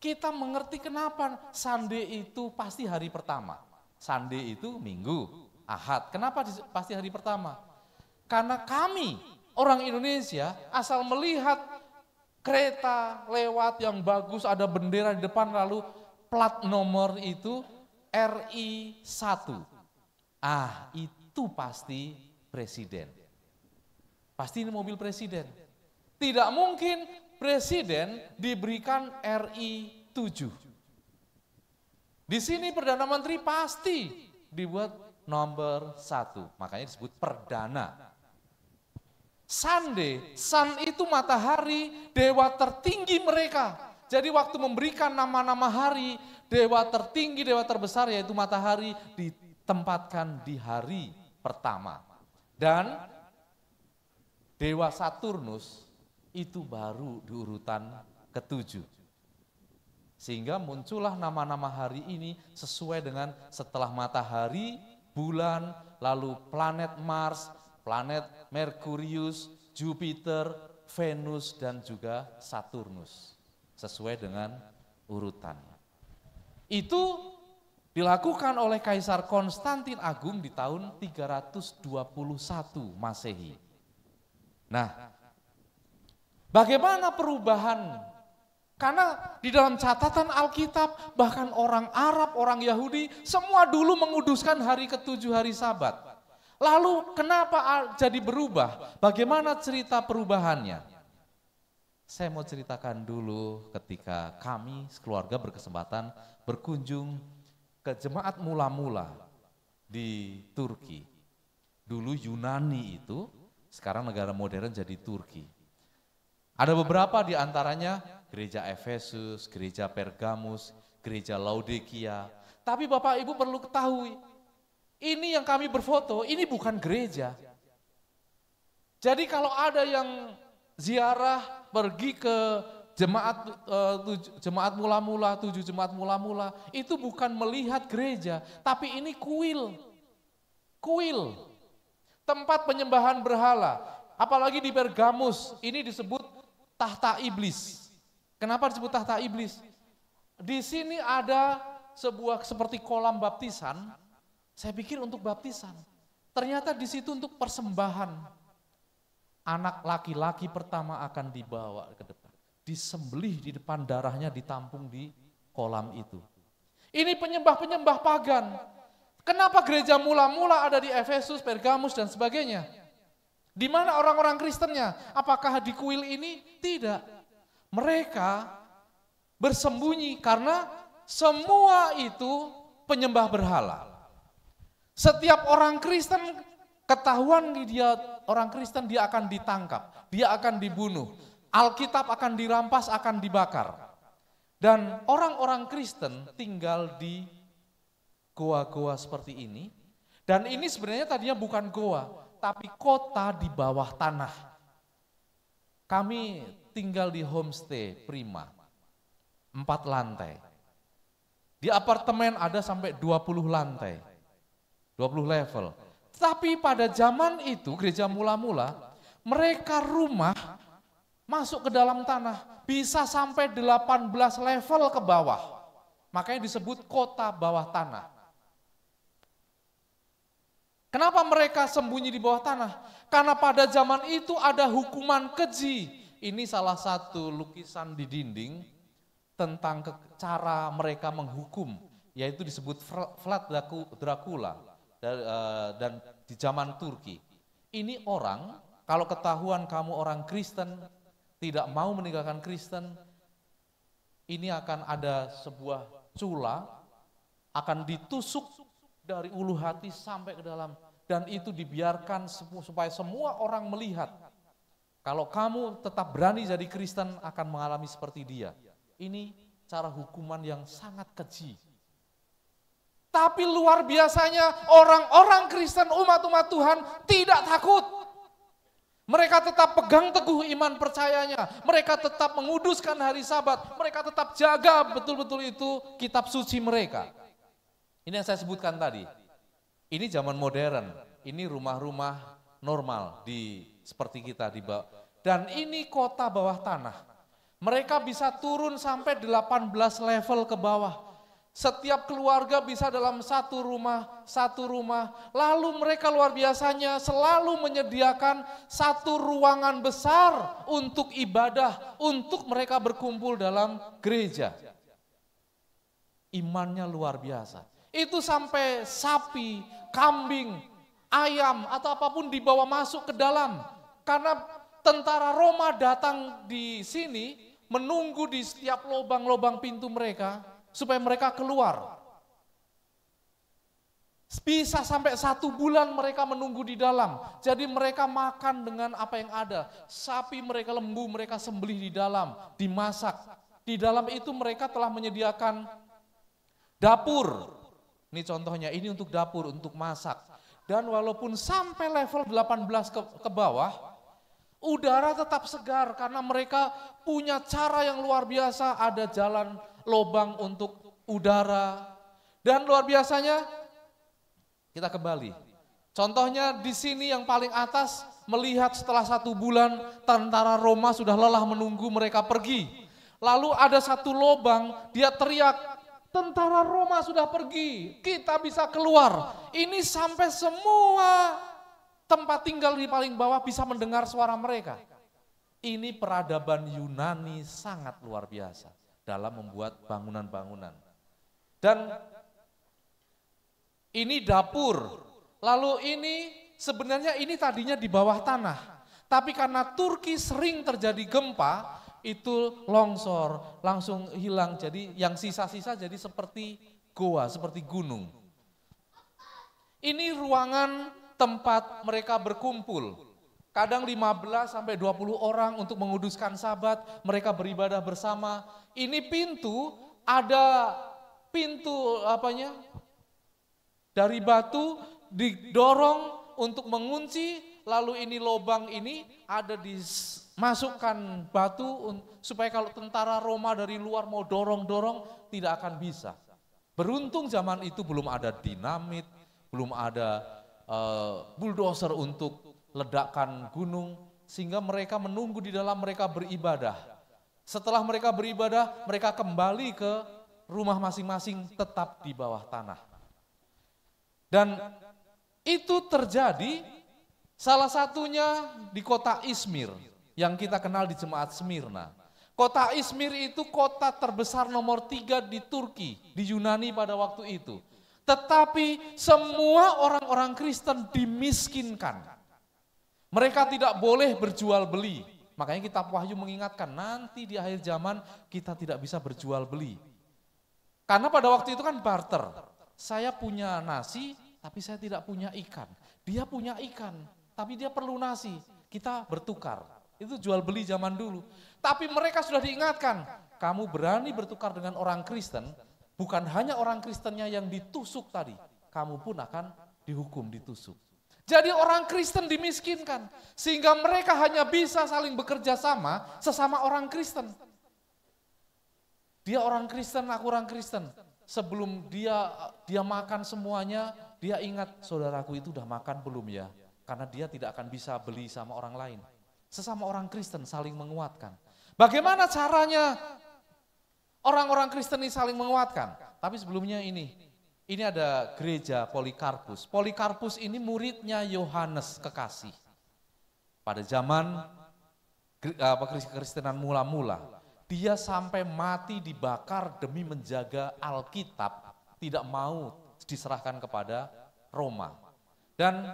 kita mengerti kenapa Sunday itu pasti hari pertama. Sunday itu Minggu, Ahad. Kenapa pasti hari pertama? Karena kami orang Indonesia asal melihat kereta lewat yang bagus, ada bendera di depan, lalu plat nomor itu RI 1. Itu pasti presiden. Pasti ini mobil presiden. Tidak mungkin presiden diberikan RI 7. Di sini Perdana Menteri pasti dibuat nomor 1. Makanya disebut perdana. Sunday, sun itu matahari, dewa tertinggi mereka. Jadi waktu memberikan nama-nama hari, dewa tertinggi, dewa terbesar yaitu matahari ditempatkan di hari pertama. Dan dewa Saturnus itu baru di urutan ke-7. Sehingga muncullah nama-nama hari ini sesuai dengan setelah matahari, bulan, lalu planet Mars, planet Merkurius, Jupiter, Venus, dan juga Saturnus. Sesuai dengan urutan. Itu dilakukan oleh Kaisar Konstantin Agung di tahun 321 Masehi. Nah, bagaimana perubahan? Karena di dalam catatan Alkitab, bahkan orang Arab, orang Yahudi, semua dulu menguduskan hari ke-7 hari Sabat. Lalu kenapa jadi berubah? Bagaimana cerita perubahannya? Saya mau ceritakan dulu ketika kami sekeluarga berkesempatan berkunjung ke jemaat mula-mula di Turki. Dulu Yunani itu, sekarang negara modern jadi Turki. Ada beberapa di antaranya gereja Efesus, gereja Pergamus, gereja Laodikia. Tapi Bapak Ibu perlu ketahui, ini yang kami berfoto, ini bukan gereja. Jadi kalau ada yang ziarah pergi ke jemaat mula-mula, 7 jemaat mula-mula, itu bukan melihat gereja, tapi ini kuil. Tempat penyembahan berhala, apalagi di Pergamus, ini disebut tahta iblis. Kenapa disebut tahta iblis? Di sini ada sebuah seperti kolam baptisan, saya pikir untuk baptisan. Ternyata di situ untuk persembahan. Anak laki-laki pertama akan dibawa ke depan, disembelih di depan, darahnya ditampung di kolam itu. Ini penyembah-penyembah pagan. Kenapa gereja mula-mula ada di Efesus, Pergamus, dan sebagainya? Di mana orang-orang Kristennya? Apakah di kuil ini? Tidak. Mereka bersembunyi karena semua itu penyembah berhala. Setiap orang Kristen ketahuan dia orang Kristen, dia akan ditangkap, dia akan dibunuh. Alkitab akan dirampas, akan dibakar. Dan orang-orang Kristen tinggal di goa-goa seperti ini, dan ini sebenarnya tadinya bukan goa, tapi kota di bawah tanah. Kami tinggal di homestay Prima, 4 lantai. Di apartemen ada sampai 20 lantai, 20 level. Tapi pada zaman itu, gereja mula-mula, mereka rumah masuk ke dalam tanah, bisa sampai 18 level ke bawah. Makanya disebut kota bawah tanah. Kenapa mereka sembunyi di bawah tanah? Karena pada zaman itu ada hukuman keji. Ini salah satu lukisan di dinding tentang cara mereka menghukum, yaitu disebut Vlad Dracula dan di zaman Turki. Ini orang, kalau ketahuan kamu orang Kristen, tidak mau meninggalkan Kristen, ini akan ada sebuah cula, akan ditusuk dari ulu hati sampai ke dalam, dan itu dibiarkan supaya semua orang melihat. Kalau kamu tetap berani jadi Kristen akan mengalami seperti dia. Ini cara hukuman yang sangat keji. Tapi luar biasanya orang-orang Kristen, umat-umat Tuhan tidak takut. Mereka tetap pegang teguh iman percayanya. Mereka tetap menguduskan hari Sabat. Mereka tetap jaga betul-betul itu kitab suci mereka. Ini yang saya sebutkan tadi. Ini zaman modern. Ini rumah-rumah normal seperti kita di bawah. Dan ini kota bawah tanah. Mereka bisa turun sampai 18 level ke bawah. Setiap keluarga bisa dalam satu rumah. Lalu mereka luar biasanya selalu menyediakan satu ruangan besar untuk ibadah, untuk mereka berkumpul dalam gereja. Imannya luar biasa. Itu sampai sapi, kambing, ayam atau apapun dibawa masuk ke dalam. Karena tentara Roma datang di sini menunggu di setiap lubang-lubang pintu mereka supaya mereka keluar. Bisa sampai 1 bulan mereka menunggu di dalam. Jadi mereka makan dengan apa yang ada. Sapi mereka, lembu mereka sembelih di dalam, dimasak. Di dalam itu mereka telah menyediakan dapur. Ini contohnya, ini untuk dapur, untuk masak. Dan walaupun sampai level 18 ke bawah, udara tetap segar karena mereka punya cara yang luar biasa, ada jalan lubang untuk udara. Dan luar biasanya, kita kembali. Contohnya di sini yang paling atas, melihat setelah 1 bulan tentara Roma sudah lelah menunggu mereka pergi. Lalu ada satu lubang, dia teriak, tentara Roma sudah pergi, kita bisa keluar. Ini sampai semua tempat tinggal di paling bawah bisa mendengar suara mereka. Ini peradaban Yunani sangat luar biasa dalam membuat bangunan-bangunan. Dan ini dapur, lalu ini sebenarnya ini tadinya di bawah tanah. Tapi karena Turki sering terjadi gempa, itu longsor, langsung hilang, jadi yang sisa-sisa jadi seperti goa, seperti gunung. Ini ruangan tempat mereka berkumpul, kadang 15 sampai 20 orang untuk menguduskan Sabat, mereka beribadah bersama. Ini pintu, ada pintu dari batu didorong untuk mengunci, lalu ini lubang ini ada dimasukkan batu supaya kalau tentara Roma dari luar mau dorong-dorong tidak akan bisa. Beruntung zaman itu belum ada dinamit, belum ada bulldozer untuk ledakan gunung, sehingga mereka menunggu di dalam, mereka beribadah. Setelah mereka beribadah, mereka kembali ke rumah masing-masing tetap di bawah tanah. Dan itu terjadi salah satunya di kota Izmir yang kita kenal di jemaat Smyrna. Kota Izmir itu kota terbesar nomor 3 di Turki, di Yunani pada waktu itu. Tetapi semua orang-orang Kristen dimiskinkan. Mereka tidak boleh berjual beli. Makanya kitab Wahyu mengingatkan nanti di akhir zaman kita tidak bisa berjual beli. Karena pada waktu itu kan barter. Saya punya nasi tapi saya tidak punya ikan. Dia punya ikan tapi dia perlu nasi. Kita bertukar. Itu jual beli zaman dulu. Tapi mereka sudah diingatkan, kamu berani bertukar dengan orang Kristen, bukan hanya orang Kristennya yang ditusuk tadi, kamu pun akan dihukum, ditusuk. Jadi orang Kristen dimiskinkan, sehingga mereka hanya bisa saling bekerja sama sesama orang Kristen. Dia orang Kristen, aku orang Kristen. Sebelum dia makan semuanya, dia ingat, saudaraku itu udah makan belum ya? Karena dia tidak akan bisa beli sama orang lain. Sesama orang Kristen saling menguatkan. Bagaimana caranya orang-orang Kristen ini saling menguatkan? Tapi sebelumnya ini, ini ada gereja Polikarpus. Polikarpus ini muridnya Yohanes Kekasih. Pada zaman kekristenan mula-mula, dia sampai mati dibakar demi menjaga Alkitab, tidak mau diserahkan kepada Roma. Dan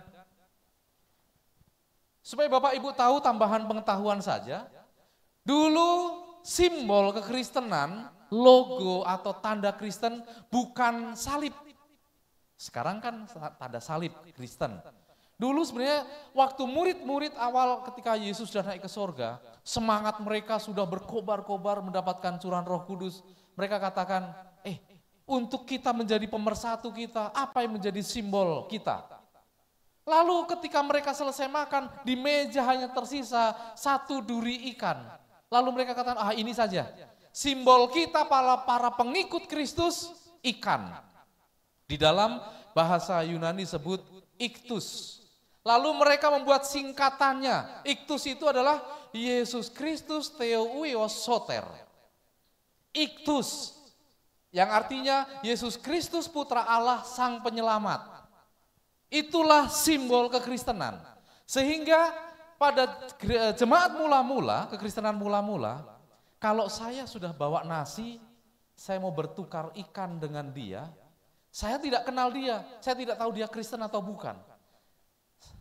supaya Bapak Ibu tahu tambahan pengetahuan saja, dulu simbol kekristenan, logo atau tanda Kristen bukan salib. Sekarang kan tanda salib Kristen. Dulu sebenarnya waktu murid-murid awal ketika Yesus sudah naik ke sorga, semangat mereka sudah berkobar-kobar mendapatkan curahan Roh Kudus. Mereka katakan, untuk kita menjadi pemersatu kita, apa yang menjadi simbol kita? Lalu ketika mereka selesai makan, di meja hanya tersisa satu duri ikan. Lalu mereka katakan, ini saja. Simbol kita para pengikut Kristus, ikan. Di dalam bahasa Yunani disebut iktus. Lalu mereka membuat singkatannya. Iktus itu adalah Yesus Kristus Theouios Soter. Iktus, yang artinya Yesus Kristus Putra Allah Sang Penyelamat. Itulah simbol kekristenan. Sehingga pada jemaat mula-mula, kekristenan mula-mula, kalau saya sudah bawa nasi, saya mau bertukar ikan dengan dia, saya tidak kenal dia, saya tidak tahu dia Kristen atau bukan.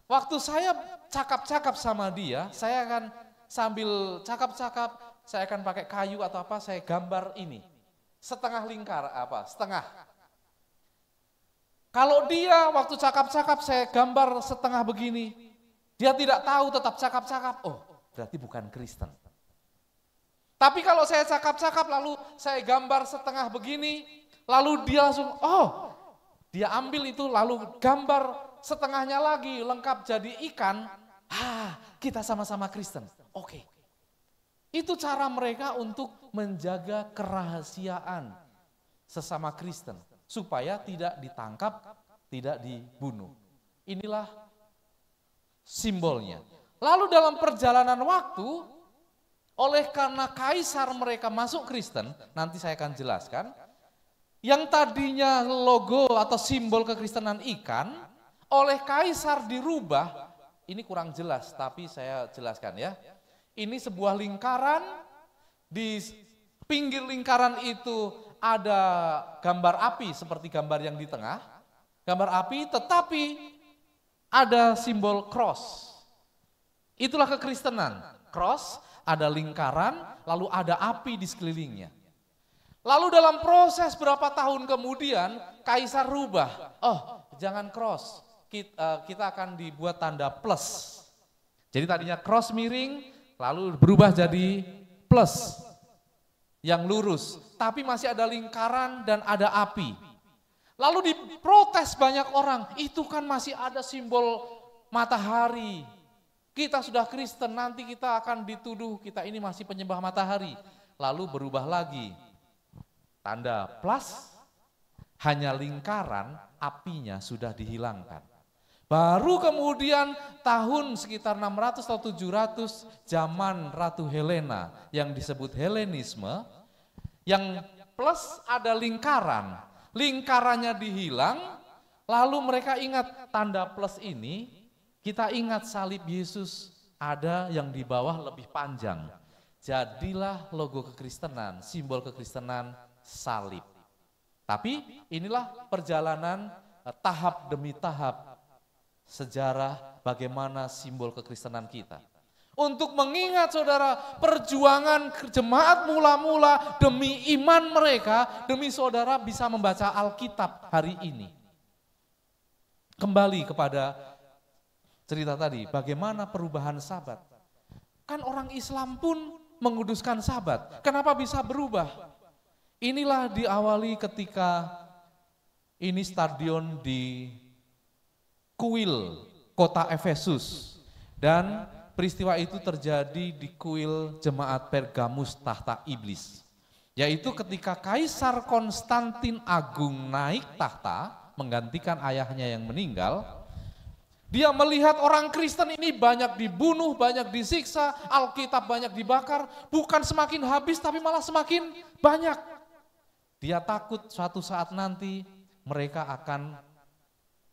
Waktu saya cakap-cakap sama dia, saya akan sambil cakap-cakap, saya akan pakai kayu atau apa, saya gambar ini. Setengah lingkar, setengah. Kalau dia waktu cakap-cakap saya gambar setengah begini, dia tidak tahu tetap cakap-cakap, berarti bukan Kristen. Tapi kalau saya cakap-cakap lalu saya gambar setengah begini, lalu dia langsung, dia ambil itu lalu gambar setengahnya lagi lengkap jadi ikan, kita sama-sama Kristen. Oke. Itu cara mereka untuk menjaga kerahasiaan sesama Kristen supaya tidak ditangkap, tidak dibunuh. Inilah simbolnya. Lalu dalam perjalanan waktu, oleh karena kaisar mereka masuk Kristen, nanti saya akan jelaskan, yang tadinya logo atau simbol kekristenan ikan, oleh kaisar dirubah, ini kurang jelas tapi saya jelaskan ya. Ini sebuah lingkaran, di pinggir lingkaran itu ada gambar api seperti gambar yang di tengah, gambar api tetapi ada simbol cross. Itulah kekristenan, cross, ada lingkaran, lalu ada api di sekelilingnya. Lalu dalam proses berapa tahun kemudian, kaisar rubah, jangan cross. Kita akan dibuat tanda plus. Jadi tadinya cross miring, lalu berubah jadi plus yang lurus. Tapi masih ada lingkaran dan ada api. Lalu diprotes banyak orang, itu kan masih ada simbol matahari. Kita sudah Kristen, nanti kita akan dituduh kita ini masih penyembah matahari. Lalu berubah lagi. Tanda plus, hanya lingkaran, apinya sudah dihilangkan. Baru kemudian tahun sekitar 600 atau 700 zaman Ratu Helena yang disebut Helenisme, yang plus ada lingkaran, lingkarannya dihilang, lalu mereka ingat tanda plus ini, kita ingat salib Yesus ada yang di bawah lebih panjang. Jadilah logo kekristenan, simbol kekristenan salib. Tapi inilah perjalanan tahap demi tahap sejarah bagaimana simbol kekristenan kita. Untuk mengingat saudara perjuangan jemaat mula-mula demi iman mereka, demi saudara bisa membaca Alkitab hari ini. Kembali kepada cerita tadi, bagaimana perubahan Sabat. Kan orang Islam pun menguduskan Sabat, kenapa bisa berubah? Inilah diawali ketika ini stadion di kuil kota Efesus, dan peristiwa itu terjadi di kuil jemaat Pergamus tahta iblis, yaitu ketika Kaisar Konstantin Agung naik tahta menggantikan ayahnya yang meninggal. Dia melihat orang Kristen ini banyak dibunuh, banyak disiksa, Alkitab banyak dibakar, bukan semakin habis tapi malah semakin banyak. Dia takut suatu saat nanti mereka akan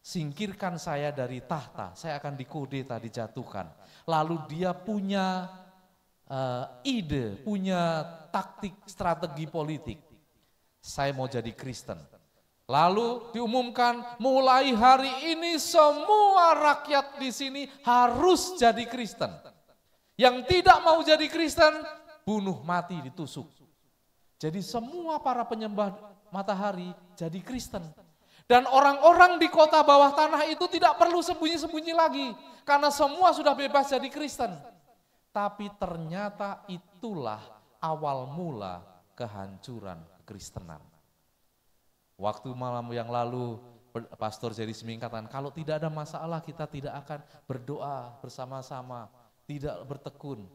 singkirkan saya dari tahta, saya akan dikudeta, dijatuhkan. Lalu dia punya ide, punya taktik, strategi politik. Saya mau jadi Kristen. Lalu diumumkan mulai hari ini semua rakyat di sini harus jadi Kristen. Yang tidak mau jadi Kristen, bunuh mati, ditusuk. Jadi semua para penyembah matahari jadi Kristen. Dan orang-orang di kota bawah tanah itu tidak perlu sembunyi-sembunyi lagi. Karena semua sudah bebas jadi Kristen. Tapi ternyata itulah awal mula kehancuran kekristenan. Waktu malam yang lalu Pastor Jerry mengatakan kalau tidak ada masalah kita tidak akan berdoa bersama-sama, tidak bertekun.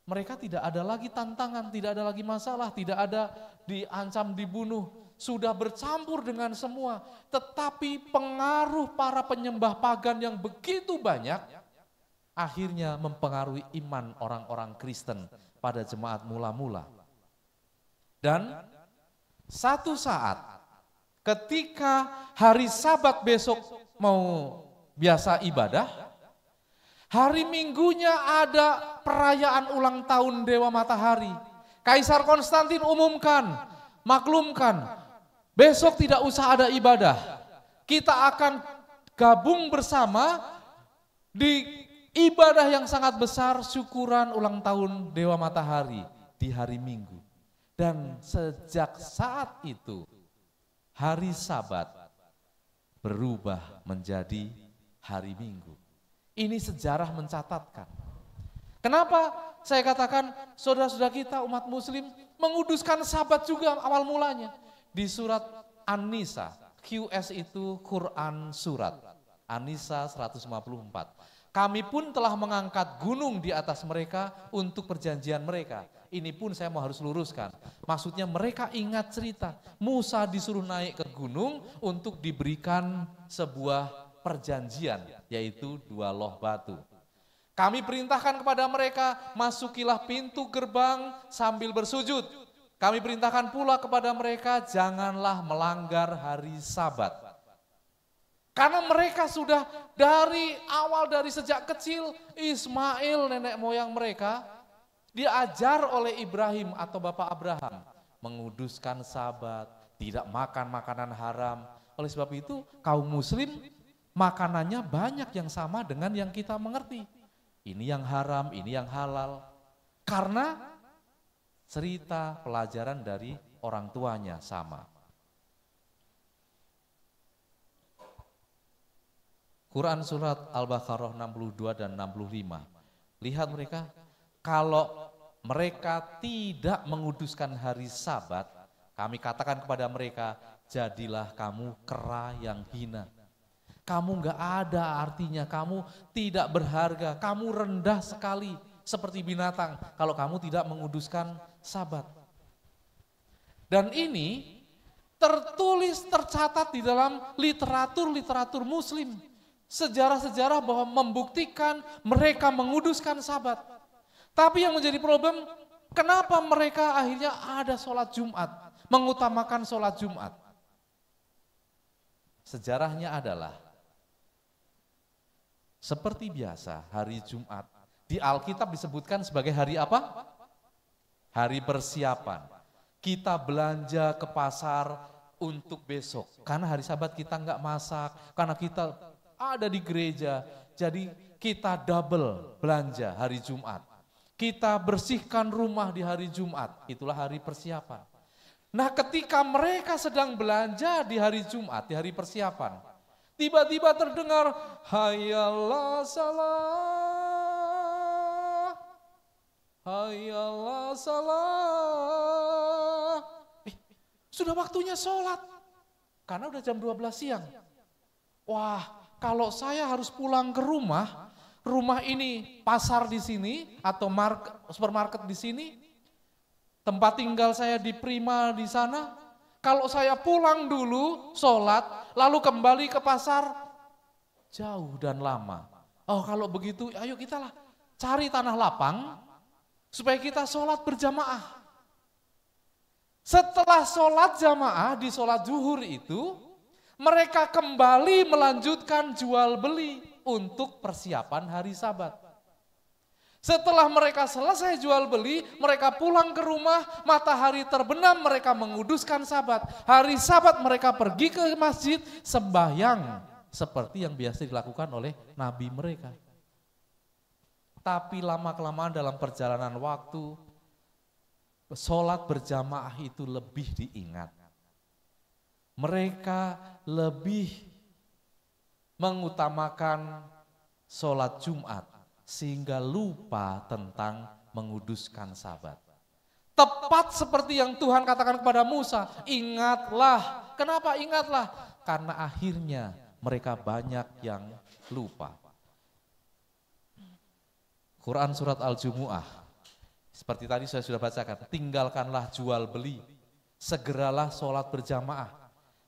Mereka tidak ada lagi tantangan, tidak ada lagi masalah, tidak ada diancam dibunuh, sudah bercampur dengan semua. Tetapi pengaruh para penyembah pagan yang begitu banyak akhirnya mempengaruhi iman orang-orang Kristen pada jemaat mula-mula. Dan satu saat ketika hari Sabat besok mau biasa ibadah, hari Minggunya ada perayaan ulang tahun Dewa Matahari. Kaisar Konstantin umumkan, maklumkan, besok tidak usah ada ibadah. Kita akan gabung bersama di ibadah yang sangat besar syukuran ulang tahun Dewa Matahari di hari Minggu. Dan sejak saat itu, hari Sabat berubah menjadi hari Minggu. Ini sejarah mencatatkan. Kenapa saya katakan saudara-saudara kita umat muslim menguduskan Sabat juga awal mulanya. Di surat An-Nisa, QS itu Quran surat, An-Nisa 154. Kami pun telah mengangkat gunung di atas mereka untuk perjanjian mereka. Ini pun saya mau harus luruskan. Maksudnya mereka ingat cerita Musa disuruh naik ke gunung untuk diberikan sebuah perjanjian, yaitu 2 loh batu. Kami perintahkan kepada mereka, masukilah pintu gerbang sambil bersujud. Kami perintahkan pula kepada mereka, janganlah melanggar hari Sabat. Karena mereka sudah dari awal, dari sejak kecil, Ismail nenek moyang mereka, diajar oleh Ibrahim atau Bapak Abraham, menguduskan Sabat, tidak makan makanan haram. Oleh sebab itu kaum muslim makanannya banyak yang sama dengan yang kita mengerti. Ini yang haram, ini yang halal. Karena cerita pelajaran dari orang tuanya sama. Quran surat Al-Baqarah 62 dan 65. Lihat mereka, kalau mereka tidak menguduskan hari Sabat, kami katakan kepada mereka, jadilah kamu kera yang hina. Kamu enggak ada artinya, kamu tidak berharga, kamu rendah sekali seperti binatang kalau kamu tidak menguduskan Sabat. Dan ini tertulis, tercatat di dalam literatur muslim. Sejarah-sejarah bahwa membuktikan mereka menguduskan Sabat. Tapi yang menjadi problem, kenapa mereka akhirnya ada sholat Jumat, mengutamakan sholat Jumat? Sejarahnya adalah, seperti biasa hari Jumat, di Alkitab disebutkan sebagai hari apa? Hari persiapan. Kita belanja ke pasar untuk besok, karena hari Sabat kita enggak masak, karena kita ada di gereja, jadi kita double belanja hari Jumat. Kita bersihkan rumah di hari Jumat, itulah hari persiapan. Nah ketika mereka sedang belanja di hari Jumat, di hari persiapan, tiba-tiba terdengar, hayallah salah, hayallah salah. Sudah waktunya sholat, karena udah jam 12 siang. Wah, kalau saya harus pulang ke rumah ini pasar di sini atau supermarket di sini, tempat tinggal saya di Prima di sana. Kalau saya pulang dulu, sholat, lalu kembali ke pasar, jauh dan lama. Oh kalau begitu, ayo kita lah cari tanah lapang, supaya kita sholat berjamaah. Setelah sholat jamaah di sholat zuhur itu, mereka kembali melanjutkan jual beli untuk persiapan hari Sabat. Setelah mereka selesai jual beli, mereka pulang ke rumah, matahari terbenam, mereka menguduskan Sabat. Hari Sabat mereka pergi ke masjid, sembahyang seperti yang biasa dilakukan oleh nabi mereka. Tapi lama-kelamaan dalam perjalanan waktu, sholat berjamaah itu lebih diingat. Mereka lebih mengutamakan sholat Jumat, sehingga lupa tentang menguduskan Sabat. Tepat seperti yang Tuhan katakan kepada Musa, ingatlah. Kenapa ingatlah? Karena akhirnya mereka banyak yang lupa. Quran surat Al-Jumu'ah, seperti tadi saya sudah bacakan, tinggalkanlah jual beli, segeralah sholat berjamaah.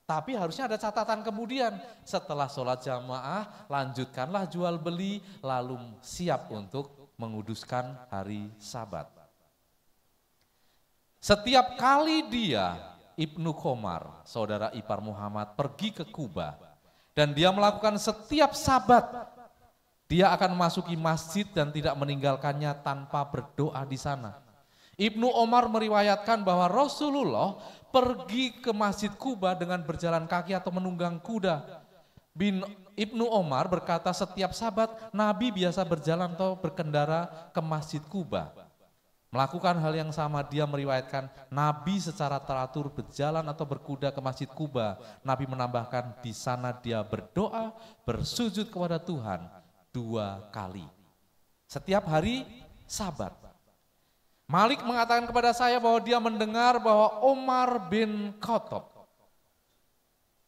Tapi harusnya ada catatan kemudian, setelah sholat jamaah, lanjutkanlah jual beli, lalu siap untuk menguduskan hari Sabat. Setiap kali dia, Ibnu Komar, saudara ipar Muhammad, pergi ke Kuba, dan dia melakukan setiap Sabat, dia akan memasuki masjid dan tidak meninggalkannya tanpa berdoa di sana. Ibnu Omar meriwayatkan bahwa Rasulullah pergi ke Masjid Kuba dengan berjalan kaki atau menunggang kuda. Ibnu Omar berkata setiap Sabat Nabi biasa berjalan atau berkendara ke Masjid Kuba. Melakukan hal yang sama, dia meriwayatkan Nabi secara teratur berjalan atau berkuda ke Masjid Kuba. Nabi menambahkan di sana dia berdoa, bersujud kepada Tuhan 2 kali. Setiap hari Sabat. Malik mengatakan kepada saya bahwa dia mendengar bahwa Umar bin Khattab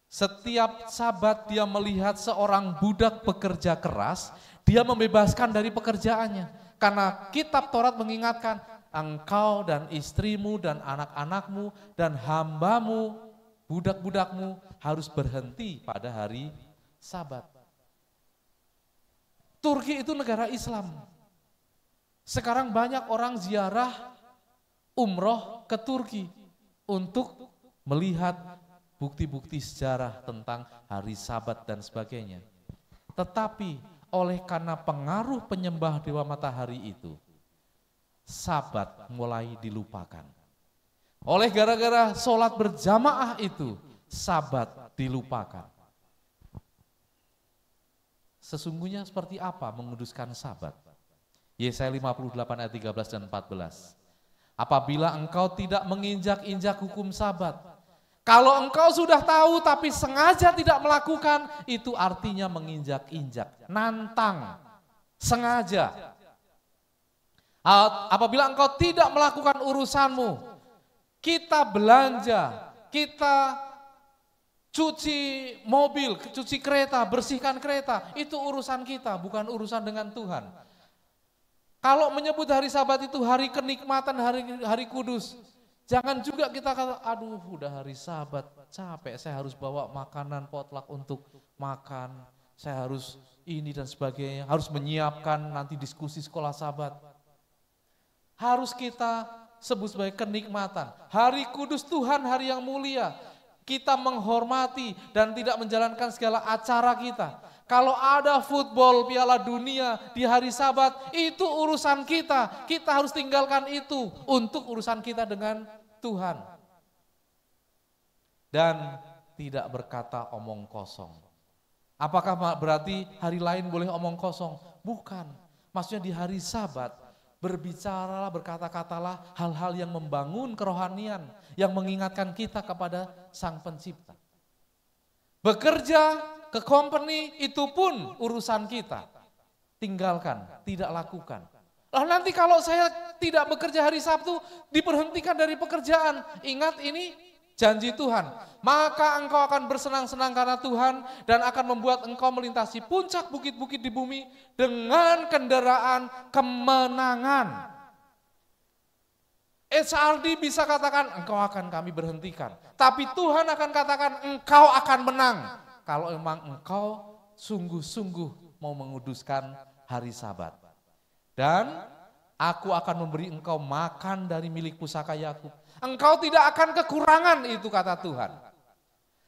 setiap Sabat dia melihat seorang budak pekerja keras, dia membebaskan dari pekerjaannya. Karena kitab Taurat mengingatkan, engkau dan istrimu dan anak-anakmu dan hambamu, budak-budakmu harus berhenti pada hari Sabat. Turki itu negara Islam. Sekarang banyak orang ziarah umroh ke Turki untuk melihat bukti-bukti sejarah tentang hari Sabat dan sebagainya. Tetapi karena pengaruh penyembah dewa matahari itu, Sabat mulai dilupakan. Gara-gara sholat berjamaah itu, Sabat dilupakan. Sesungguhnya seperti apa menguduskan Sabat? Yesaya 58 ayat 13 dan 14. Apabila engkau tidak menginjak-injak hukum Sabat, kalau engkau sudah tahu tapi sengaja tidak melakukan, itu artinya menginjak-injak, nantang, sengaja. Apabila engkau tidak melakukan urusanmu, kita belanja, kita cuci mobil, cuci kereta, bersihkan kereta, itu urusan kita, bukan urusan dengan Tuhan. Kalau menyebut hari Sabat itu hari kenikmatan, hari kudus, jangan juga kita kata, aduh udah hari Sabat, capek, saya harus bawa makanan potluck untuk makan, saya harus ini dan sebagainya, harus menyiapkan nanti diskusi sekolah Sabat. Harus kita sebut sebagai kenikmatan, hari kudus Tuhan, hari yang mulia. Kita menghormati dan tidak menjalankan segala acara kita. Kalau ada football Piala Dunia di hari Sabat, itu urusan kita. Kita harus tinggalkan itu untuk urusan kita dengan Tuhan. Dan tidak berkata omong kosong. Apakah berarti hari lain boleh omong kosong? Bukan. Maksudnya di hari Sabat, berbicaralah, berkata-katalah hal-hal yang membangun kerohanian, yang mengingatkan kita kepada Sang Pencipta. Bekerja ke company itu pun urusan kita. Tinggalkan, tidak lakukan. Nanti kalau saya tidak bekerja hari Sabtu, diberhentikan dari pekerjaan. Ingat ini janji Tuhan. Maka engkau akan bersenang-senang karena Tuhan dan akan membuat engkau melintasi puncak bukit-bukit di bumi dengan kendaraan kemenangan. HRD bisa katakan engkau akan kami berhentikan. Tapi Tuhan akan katakan engkau akan menang. Kalau memang engkau sungguh-sungguh mau menguduskan hari Sabat. Dan aku akan memberi engkau makan dari milik pusaka Yakub. Engkau tidak akan kekurangan, itu kata Tuhan.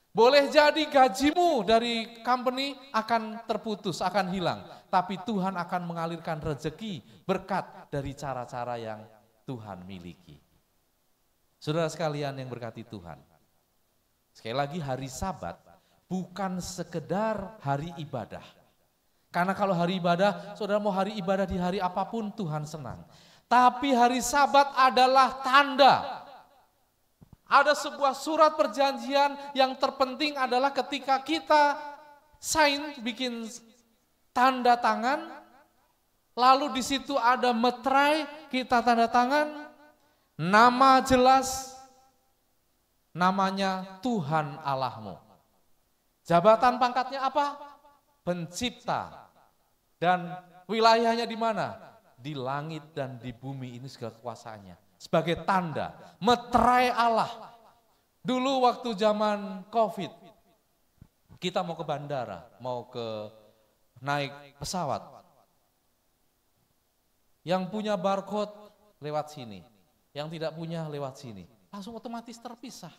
Boleh jadi gajimu dari company akan terputus, akan hilang. Tapi Tuhan akan mengalirkan rezeki, berkat dari cara-cara yang Tuhan miliki. Saudara sekalian yang berkati Tuhan. Sekali lagi, hari Sabat bukan sekedar hari ibadah. Karena kalau hari ibadah, saudara mau hari ibadah di hari apapun Tuhan senang. Tapi hari Sabat adalah tanda. Ada sebuah surat perjanjian yang terpenting adalah ketika kita bikin tanda tangan, lalu di situ ada meterai, kita tanda tangan, nama jelas, namanya Tuhan Allahmu. Jabatan pangkatnya apa? Pencipta. Dan wilayahnya di mana? Di langit dan di bumi, ini segala kekuasaannya. Sebagai tanda, meterai Allah. Dulu waktu zaman COVID, kita mau ke bandara, mau naik pesawat. Yang punya barcode lewat sini, yang tidak punya lewat sini. Langsung otomatis terpisah.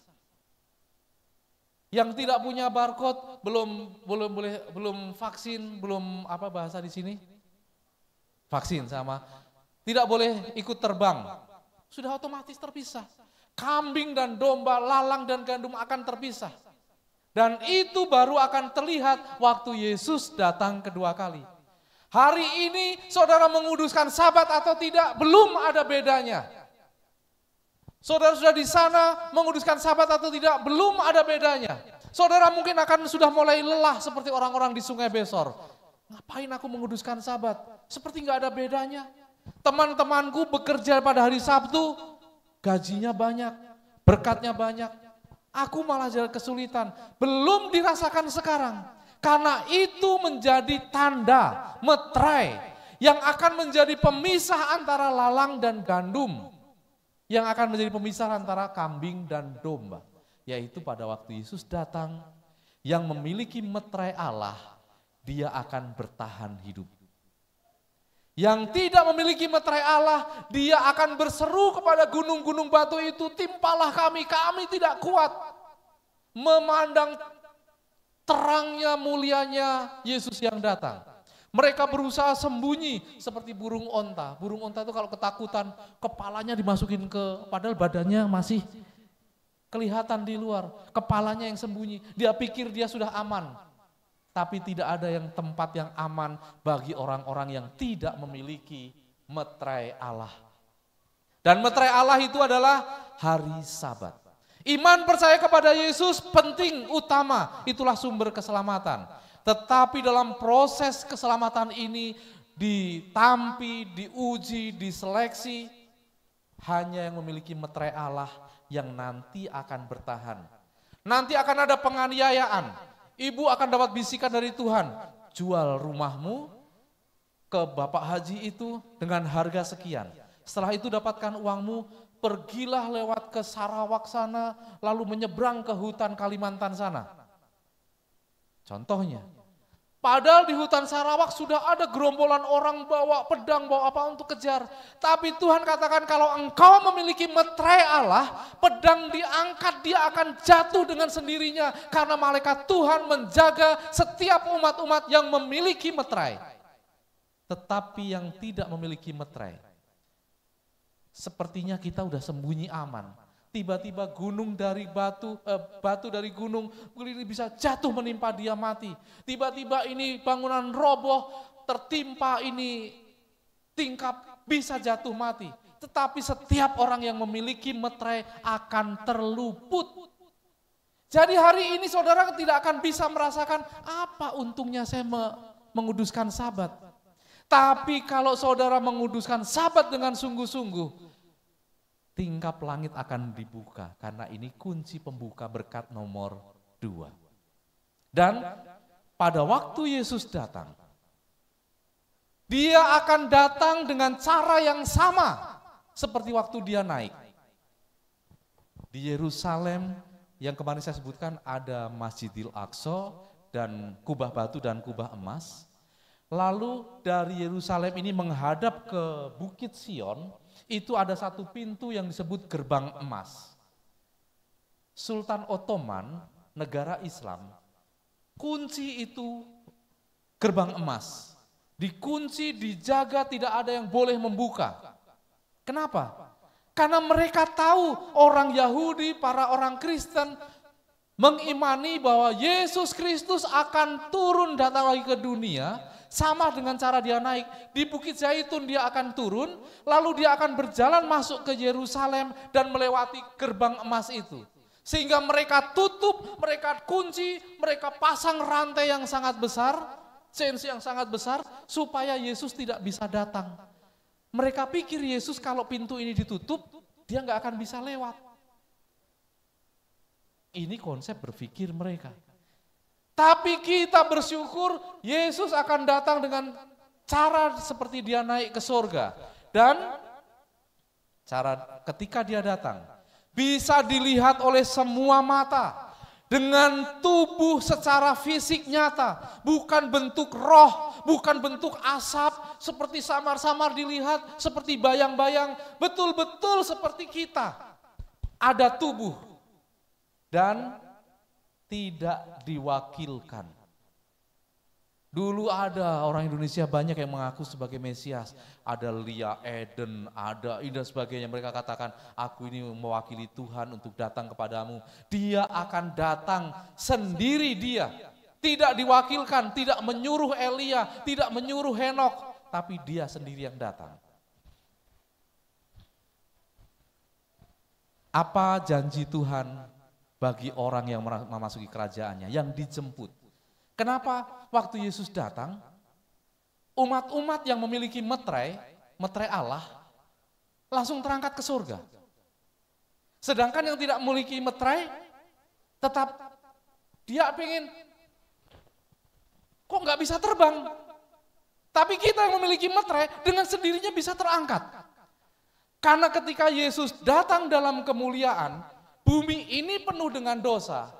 Yang tidak punya barcode, belum vaksin, belum apa bahasa di sini? Vaksin sama, tidak boleh ikut terbang. Sudah otomatis terpisah. Kambing dan domba, lalang dan gandum akan terpisah. Dan itu baru akan terlihat waktu Yesus datang kedua kali. Hari ini saudara menguduskan Sabat atau tidak, belum ada bedanya. Saudara sudah di sana menguduskan Sabat atau tidak, belum ada bedanya. Saudara mungkin akan sudah mulai lelah seperti orang-orang di Sungai Besor. Ngapain aku menguduskan Sabat? Seperti nggak ada bedanya. Teman-temanku bekerja pada hari Sabtu, gajinya banyak, berkatnya banyak. Aku malah jadi kesulitan, belum dirasakan sekarang. Karena itu menjadi tanda, meterai, yang akan menjadi pemisah antara lalang dan gandum. Yang akan menjadi pemisah antara kambing dan domba. Yaitu pada waktu Yesus datang, yang memiliki meterai Allah, dia akan bertahan hidup. Yang tidak memiliki meterai Allah, dia akan berseru kepada gunung-gunung batu itu, timpalah kami tidak kuat memandang terangnya, mulianya Yesus yang datang. Mereka berusaha sembunyi seperti burung onta. Burung onta itu kalau ketakutan, kepalanya dimasukin padahal badannya masih kelihatan di luar. Kepalanya yang sembunyi, dia pikir dia sudah aman. Tapi tidak ada yang tempat yang aman bagi orang-orang yang tidak memiliki meterai Allah. Dan meterai Allah itu adalah hari Sabat. Iman percaya kepada Yesus penting, utama, itulah sumber keselamatan. Tetapi dalam proses keselamatan ini ditampi, diuji, diseleksi, hanya yang memiliki meterai Allah yang nanti akan bertahan. Nanti akan ada penganiayaan. Ibu akan dapat bisikan dari Tuhan, jual rumahmu ke Bapak Haji itu dengan harga sekian. Setelah itu dapatkan uangmu, pergilah lewat ke Sarawak sana, lalu menyeberang ke hutan Kalimantan sana. Contohnya, padahal di hutan Sarawak sudah ada gerombolan orang bawa pedang, bawa apa untuk kejar. Tapi Tuhan katakan kalau engkau memiliki meterai Allah, pedang diangkat, dia akan jatuh dengan sendirinya. Karena malaikat Tuhan menjaga setiap umat-umat yang memiliki meterai. Tetapi yang tidak memiliki meterai, sepertinya kita udah sembunyi aman. Tiba-tiba gunung dari batu dari gunung ini bisa jatuh menimpa dia mati. Tiba-tiba ini bangunan roboh tertimpa ini tingkap bisa jatuh mati. Tetapi setiap orang yang memiliki meterai akan terluput. Jadi hari ini saudara tidak akan bisa merasakan apa untungnya saya menguduskan Sabat. Tapi kalau saudara menguduskan Sabat dengan sungguh-sungguh, tingkap langit akan dibuka, karena ini kunci pembuka berkat nomor 2. Dan pada waktu Yesus datang, dia akan datang dengan cara yang sama seperti waktu dia naik. Di Yerusalem yang kemarin saya sebutkan ada Masjidil Aqsa dan kubah batu dan kubah emas. Lalu dari Yerusalem ini menghadap ke Bukit Sion, itu ada satu pintu yang disebut gerbang emas. Sultan Ottoman negara Islam, kunci itu gerbang emas. Dikunci, dijaga, tidak ada yang boleh membuka. Kenapa? Karena mereka tahu orang Yahudi, para orang Kristen mengimani bahwa Yesus Kristus akan turun datang lagi ke dunia, sama dengan cara dia naik. Di Bukit Zaitun dia akan turun, lalu dia akan berjalan masuk ke Yerusalem dan melewati gerbang emas itu. Sehingga mereka tutup, mereka kunci, mereka pasang rantai yang sangat besar, chains yang sangat besar, supaya Yesus tidak bisa datang. Mereka pikir Yesus kalau pintu ini ditutup, dia nggak akan bisa lewat. Ini konsep berpikir mereka. Tapi kita bersyukur Yesus akan datang dengan cara seperti dia naik ke surga. Dan cara ketika dia datang, bisa dilihat oleh semua mata. Dengan tubuh secara fisik nyata, bukan bentuk roh, bukan bentuk asap, seperti samar-samar dilihat, seperti bayang-bayang, betul-betul seperti kita. Ada tubuh dan tidak diwakilkan. Dulu ada orang Indonesia banyak yang mengaku sebagai Mesias. Ada Lia Eden, ada ini dan sebagainya. Mereka katakan, aku ini mewakili Tuhan untuk datang kepadamu. Dia akan datang sendiri dia. Tidak diwakilkan, tidak menyuruh Elia, tidak menyuruh Henok. Tapi dia sendiri yang datang. Apa janji Tuhan bagi orang yang memasuki kerajaannya, yang dijemput? Kenapa waktu Yesus datang, umat-umat yang memiliki meterai Allah, langsung terangkat ke surga. Sedangkan yang tidak memiliki meterai, tetap dia pengen, kok nggak bisa terbang? Tapi kita yang memiliki meterai, dengan sendirinya bisa terangkat. Karena ketika Yesus datang dalam kemuliaan, bumi ini penuh dengan dosa.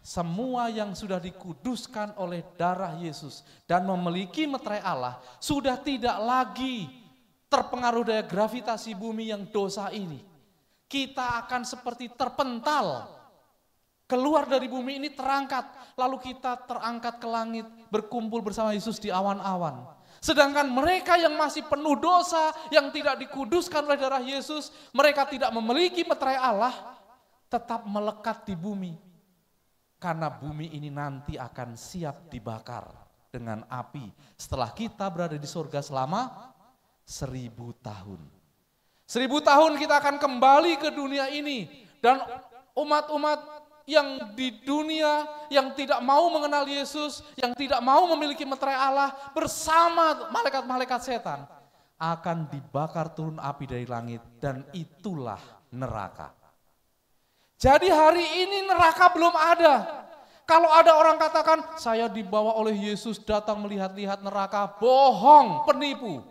Semua yang sudah dikuduskan oleh darah Yesus dan memiliki meterai Allah sudah tidak lagi terpengaruh dari gravitasi bumi yang dosa ini. Kita akan seperti terpental, keluar dari bumi ini terangkat, lalu kita terangkat ke langit, berkumpul bersama Yesus di awan-awan. Sedangkan mereka yang masih penuh dosa, yang tidak dikuduskan oleh darah Yesus, mereka tidak memiliki meterai Allah, tetap melekat di bumi. Karena bumi ini nanti akan siap dibakar dengan api setelah kita berada di surga selama 1000 tahun. 1000 tahun kita akan kembali ke dunia ini, dan umat-umat yang di dunia yang tidak mau mengenal Yesus, yang tidak mau memiliki meterai Allah bersama malaikat-malaikat setan akan dibakar turun api dari langit, dan itulah neraka. Jadi hari ini neraka belum ada. Kalau ada orang katakan, saya dibawa oleh Yesus datang melihat-lihat neraka, bohong, penipu.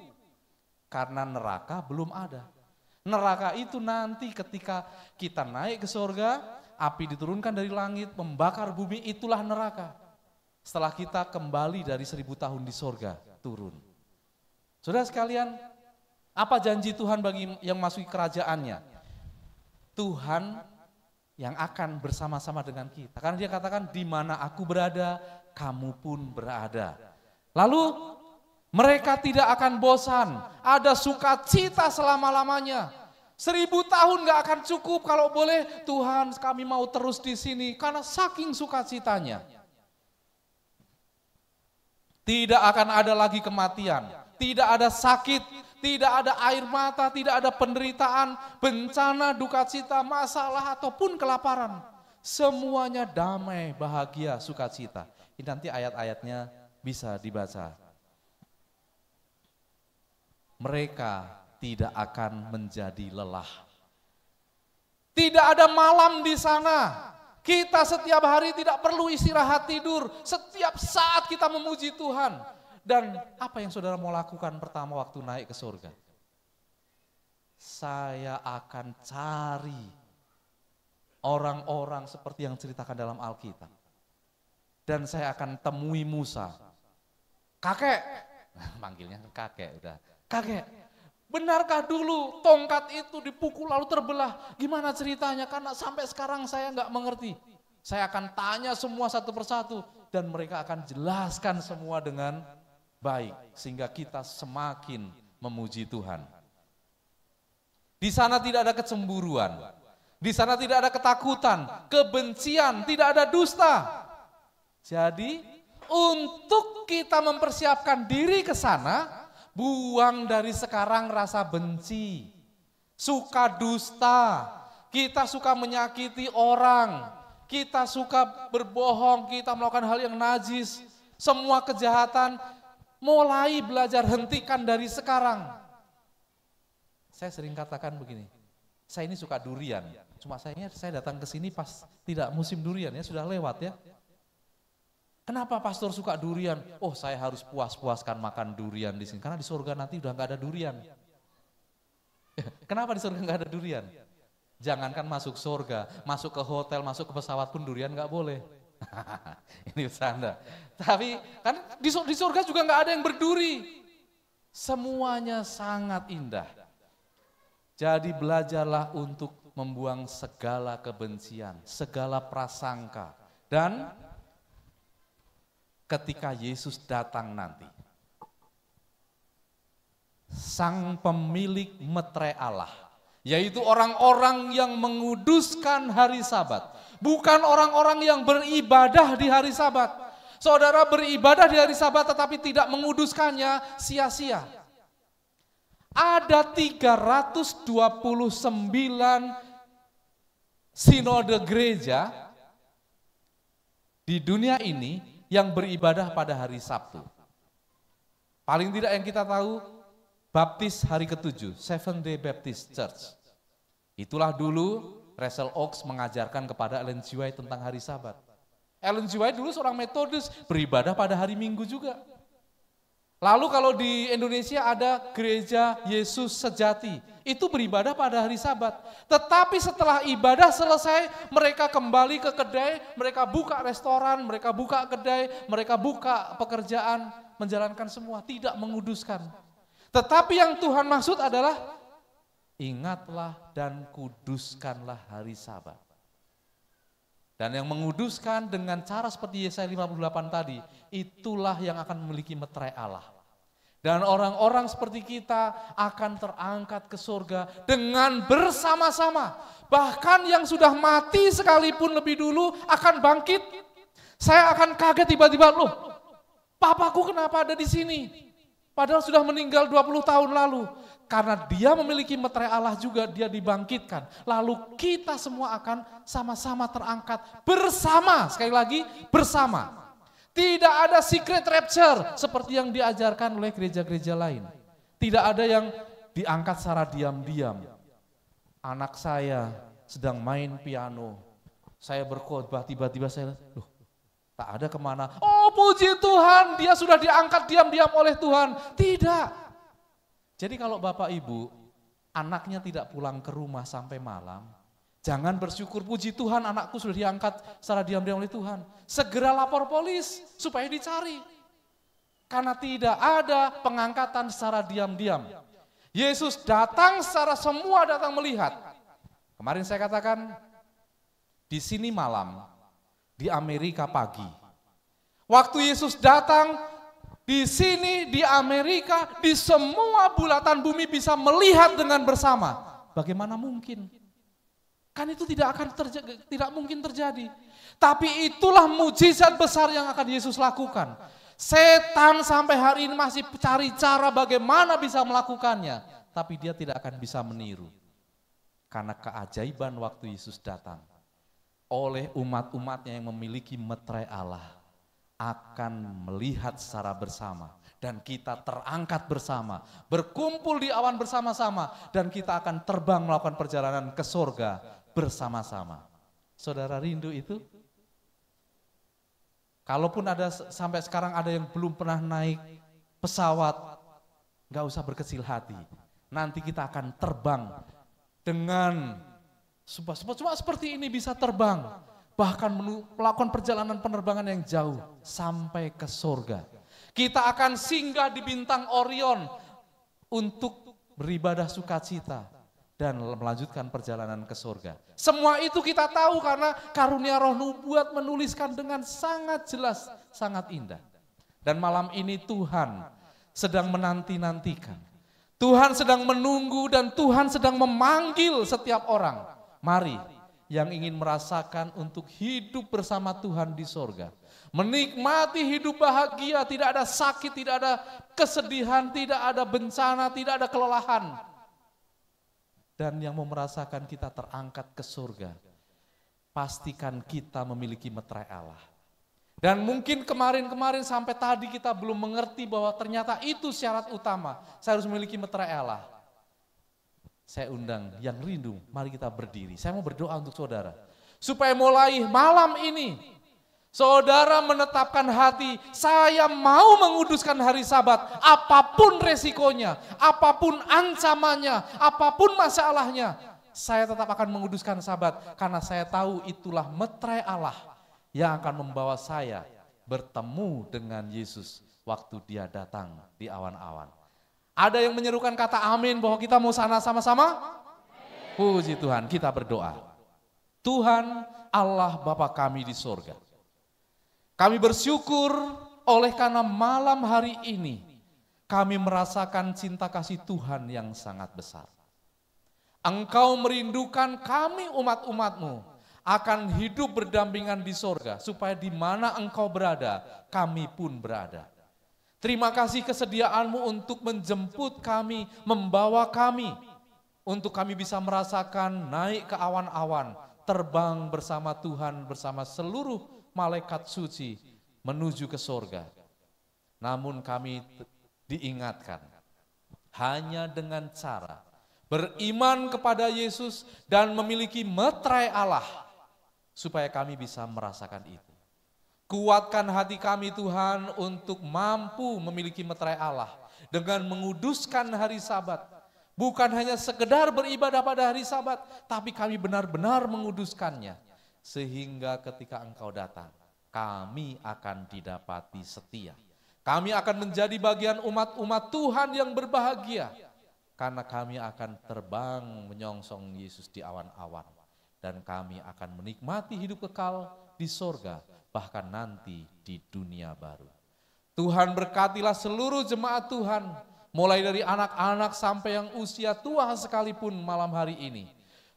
Karena neraka belum ada. Neraka itu nanti ketika kita naik ke surga, api diturunkan dari langit, membakar bumi, itulah neraka. Setelah kita kembali dari 1000 tahun di surga, turun. Saudara sekalian, apa janji Tuhan bagi yang masuki kerajaannya? Tuhan yang akan bersama-sama dengan kita. Karena dia katakan, di mana aku berada, kamu pun berada. Lalu mereka tidak akan bosan, ada sukacita selama-lamanya. 1000 tahun gak akan cukup, kalau boleh Tuhan kami mau terus di sini, karena saking sukacitanya. Tidak akan ada lagi kematian, tidak ada sakit, tidak ada air mata, tidak ada penderitaan, bencana, duka cita, masalah, ataupun kelaparan. Semuanya damai, bahagia, sukacita. Ini nanti ayat-ayatnya bisa dibaca. Mereka tidak akan menjadi lelah. Tidak ada malam di sana. Kita setiap hari tidak perlu istirahat tidur. Setiap saat kita memuji Tuhan. Dan apa yang saudara mau lakukan pertama waktu naik ke surga? Saya akan cari orang-orang seperti yang ceritakan dalam Alkitab. Dan saya akan temui Musa. Kakek, manggilnya kakek udah. Kakek, benarkah dulu tongkat itu dipukul lalu terbelah? Gimana ceritanya? Karena sampai sekarang saya nggak mengerti. Saya akan tanya semua satu persatu dan mereka akan jelaskan semua dengan baik sehingga kita semakin memuji Tuhan. Di sana tidak ada kecemburuan, di sana tidak ada ketakutan, kebencian, tidak ada dusta. Jadi untuk kita mempersiapkan diri ke sana, buang dari sekarang rasa benci, suka dusta, kita suka menyakiti orang, kita suka berbohong, kita melakukan hal yang najis, semua kejahatan, mulai belajar hentikan dari sekarang. Saya sering katakan begini, saya ini suka durian, cuma saya datang ke sini pas tidak musim durian ya, sudah lewat ya. Kenapa pastor suka durian? Oh, saya harus puas-puaskan makan durian di sini, karena di surga nanti udah nggak ada durian. Kenapa di surga nggak ada durian? Jangankan masuk surga, masuk ke hotel, masuk ke pesawat pun durian nggak boleh. Ini bercanda. Tapi kan di surga juga nggak ada yang berduri. Semuanya sangat indah. Jadi belajarlah untuk membuang segala kebencian, segala prasangka. Dan ketika Yesus datang nanti, sang pemilik meterai Allah, yaitu orang-orang yang menguduskan hari Sabat, bukan orang-orang yang beribadah di hari Sabat. Saudara beribadah di hari Sabat tetapi tidak menguduskannya, sia-sia. Ada 329 sinode gereja di dunia ini yang beribadah pada hari Sabtu. Paling tidak yang kita tahu, Baptis hari ke-7, Seventh Day Baptist Church. Itulah dulu Russell Oaks mengajarkan kepada Ellen G. White tentang hari Sabat. Ellen G. White dulu seorang Metodis, beribadah pada hari Minggu juga. Lalu kalau di Indonesia ada gereja Yesus Sejati, itu beribadah pada hari Sabat. Tetapi setelah ibadah selesai, mereka kembali ke kedai, mereka buka restoran, mereka buka kedai, mereka buka pekerjaan, menjalankan semua, tidak menguduskan. Tetapi yang Tuhan maksud adalah, ingatlah dan kuduskanlah hari Sabat. Dan yang menguduskan dengan cara seperti Yesaya 58 tadi, itulah yang akan memiliki meterai Allah. Dan orang-orang seperti kita akan terangkat ke surga dengan bersama-sama. Bahkan yang sudah mati sekalipun lebih dulu akan bangkit. Saya akan kaget tiba-tiba, loh, papaku kenapa ada di sini? Padahal sudah meninggal 20 tahun lalu. Karena dia memiliki meterai Allah juga, dia dibangkitkan. Lalu kita semua akan sama-sama terangkat bersama, sekali lagi bersama. Tidak ada secret rapture seperti yang diajarkan oleh gereja-gereja lain. Tidak ada yang diangkat secara diam-diam. Anak saya sedang main piano, saya berkhotbah, tiba-tiba saya, loh, tak ada kemana. Oh puji Tuhan, dia sudah diangkat diam-diam oleh Tuhan. Tidak. Jadi kalau Bapak Ibu, anaknya tidak pulang ke rumah sampai malam, jangan bersyukur, puji Tuhan anakku sudah diangkat secara diam-diam oleh Tuhan. Segera lapor polis supaya dicari. Karena tidak ada pengangkatan secara diam-diam. Yesus datang secara semua datang melihat. Kemarin saya katakan, di sini malam, di Amerika pagi. Waktu Yesus datang, di sini, di Amerika, di semua bulatan bumi bisa melihat dengan bersama. Bagaimana mungkin? Kan itu tidak mungkin terjadi. Tapi itulah mujizat besar yang akan Yesus lakukan. Setan sampai hari ini masih cari cara bagaimana bisa melakukannya. Tapi dia tidak akan bisa meniru. Karena keajaiban waktu Yesus datang. Oleh umat-umatnya yang memiliki meterai Allah. Akan melihat secara bersama. Dan kita terangkat bersama. Berkumpul di awan bersama-sama. Dan kita akan terbang melakukan perjalanan ke surga bersama-sama. Saudara rindu itu? Kalaupun ada sampai sekarang ada yang belum pernah naik pesawat, gak usah berkecil hati. Nanti kita akan terbang dengan cuma seperti ini bisa terbang. Bahkan melakukan perjalanan penerbangan yang jauh sampai ke surga. Kita akan singgah di bintang Orion untuk beribadah sukacita. dan melanjutkan perjalanan ke surga. Semua itu kita tahu karena karunia roh nubuat menuliskan dengan sangat jelas, sangat indah. Dan malam ini Tuhan sedang menanti-nantikan. Tuhan sedang menunggu dan Tuhan sedang memanggil setiap orang. Mari yang ingin merasakan untuk hidup bersama Tuhan di surga. Menikmati hidup bahagia, tidak ada sakit, tidak ada kesedihan, tidak ada bencana, tidak ada kelelahan. Dan yang mau merasakan kita terangkat ke surga, pastikan kita memiliki meterai Allah. Dan mungkin kemarin-kemarin sampai tadi kita belum mengerti bahwa ternyata itu syarat utama, saya harus memiliki meterai Allah. Saya undang yang rindu, mari kita berdiri. Saya mau berdoa untuk saudara, supaya mulai malam ini, saudara menetapkan hati, saya mau menguduskan hari Sabat, apapun resikonya, apapun ancamannya, apapun masalahnya, saya tetap akan menguduskan Sabat, karena saya tahu itulah meterai Allah yang akan membawa saya bertemu dengan Yesus waktu dia datang di awan-awan. Ada yang menyerukan kata amin bahwa kita mau sana sama-sama? Puji Tuhan, kita berdoa. Tuhan Allah Bapa kami di surga, kami bersyukur oleh karena malam hari ini kami merasakan cinta kasih Tuhan yang sangat besar. Engkau merindukan kami umat-umat-Mu akan hidup berdampingan di surga, supaya di mana Engkau berada, kami pun berada. Terima kasih kesediaan-Mu untuk menjemput kami, membawa kami, untuk kami bisa merasakan naik ke awan-awan, terbang bersama Tuhan, bersama seluruh malaikat suci menuju ke surga. Namun kami diingatkan, hanya dengan cara beriman kepada Yesus dan memiliki meterai Allah, supaya kami bisa merasakan itu. Kuatkan hati kami Tuhan untuk mampu memiliki meterai Allah dengan menguduskan hari Sabat. Bukan hanya sekedar beribadah pada hari Sabat, tapi kami benar-benar menguduskannya. Sehingga ketika Engkau datang, kami akan didapati setia. Kami akan menjadi bagian umat-umat Tuhan yang berbahagia. Karena kami akan terbang menyongsong Yesus di awan-awan. Dan kami akan menikmati hidup kekal di sorga, bahkan nanti di dunia baru. Tuhan berkatilah seluruh jemaat Tuhan, mulai dari anak-anak sampai yang usia tua sekalipun malam hari ini.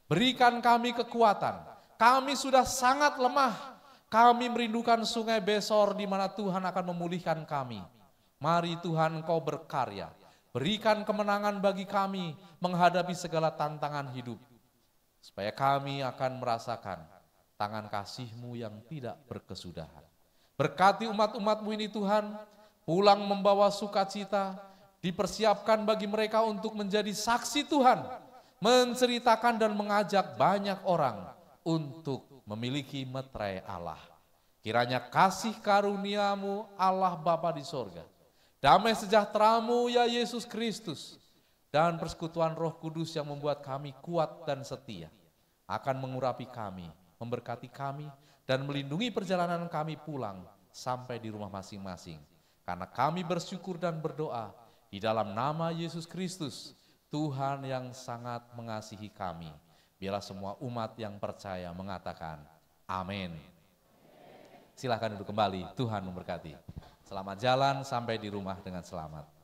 Berikan kami kekuatan. Kami sudah sangat lemah, kami merindukan sungai Besor di mana Tuhan akan memulihkan kami. Mari Tuhan Engkau berkarya, berikan kemenangan bagi kami menghadapi segala tantangan hidup. Supaya kami akan merasakan tangan kasih-Mu yang tidak berkesudahan. Berkati umat-umat-Mu ini Tuhan, pulang membawa sukacita, dipersiapkan bagi mereka untuk menjadi saksi Tuhan, menceritakan dan mengajak banyak orang untuk memiliki meterai Allah. Kiranya kasih karunia-Mu Allah Bapa di sorga, damai sejahtera-Mu ya Yesus Kristus, dan persekutuan Roh Kudus yang membuat kami kuat dan setia, akan mengurapi kami, memberkati kami, dan melindungi perjalanan kami pulang sampai di rumah masing-masing. Karena kami bersyukur dan berdoa di dalam nama Yesus Kristus, Tuhan yang sangat mengasihi kami. Biarlah semua umat yang percaya mengatakan amin. Silakan duduk kembali, Tuhan memberkati. Selamat jalan sampai di rumah dengan selamat.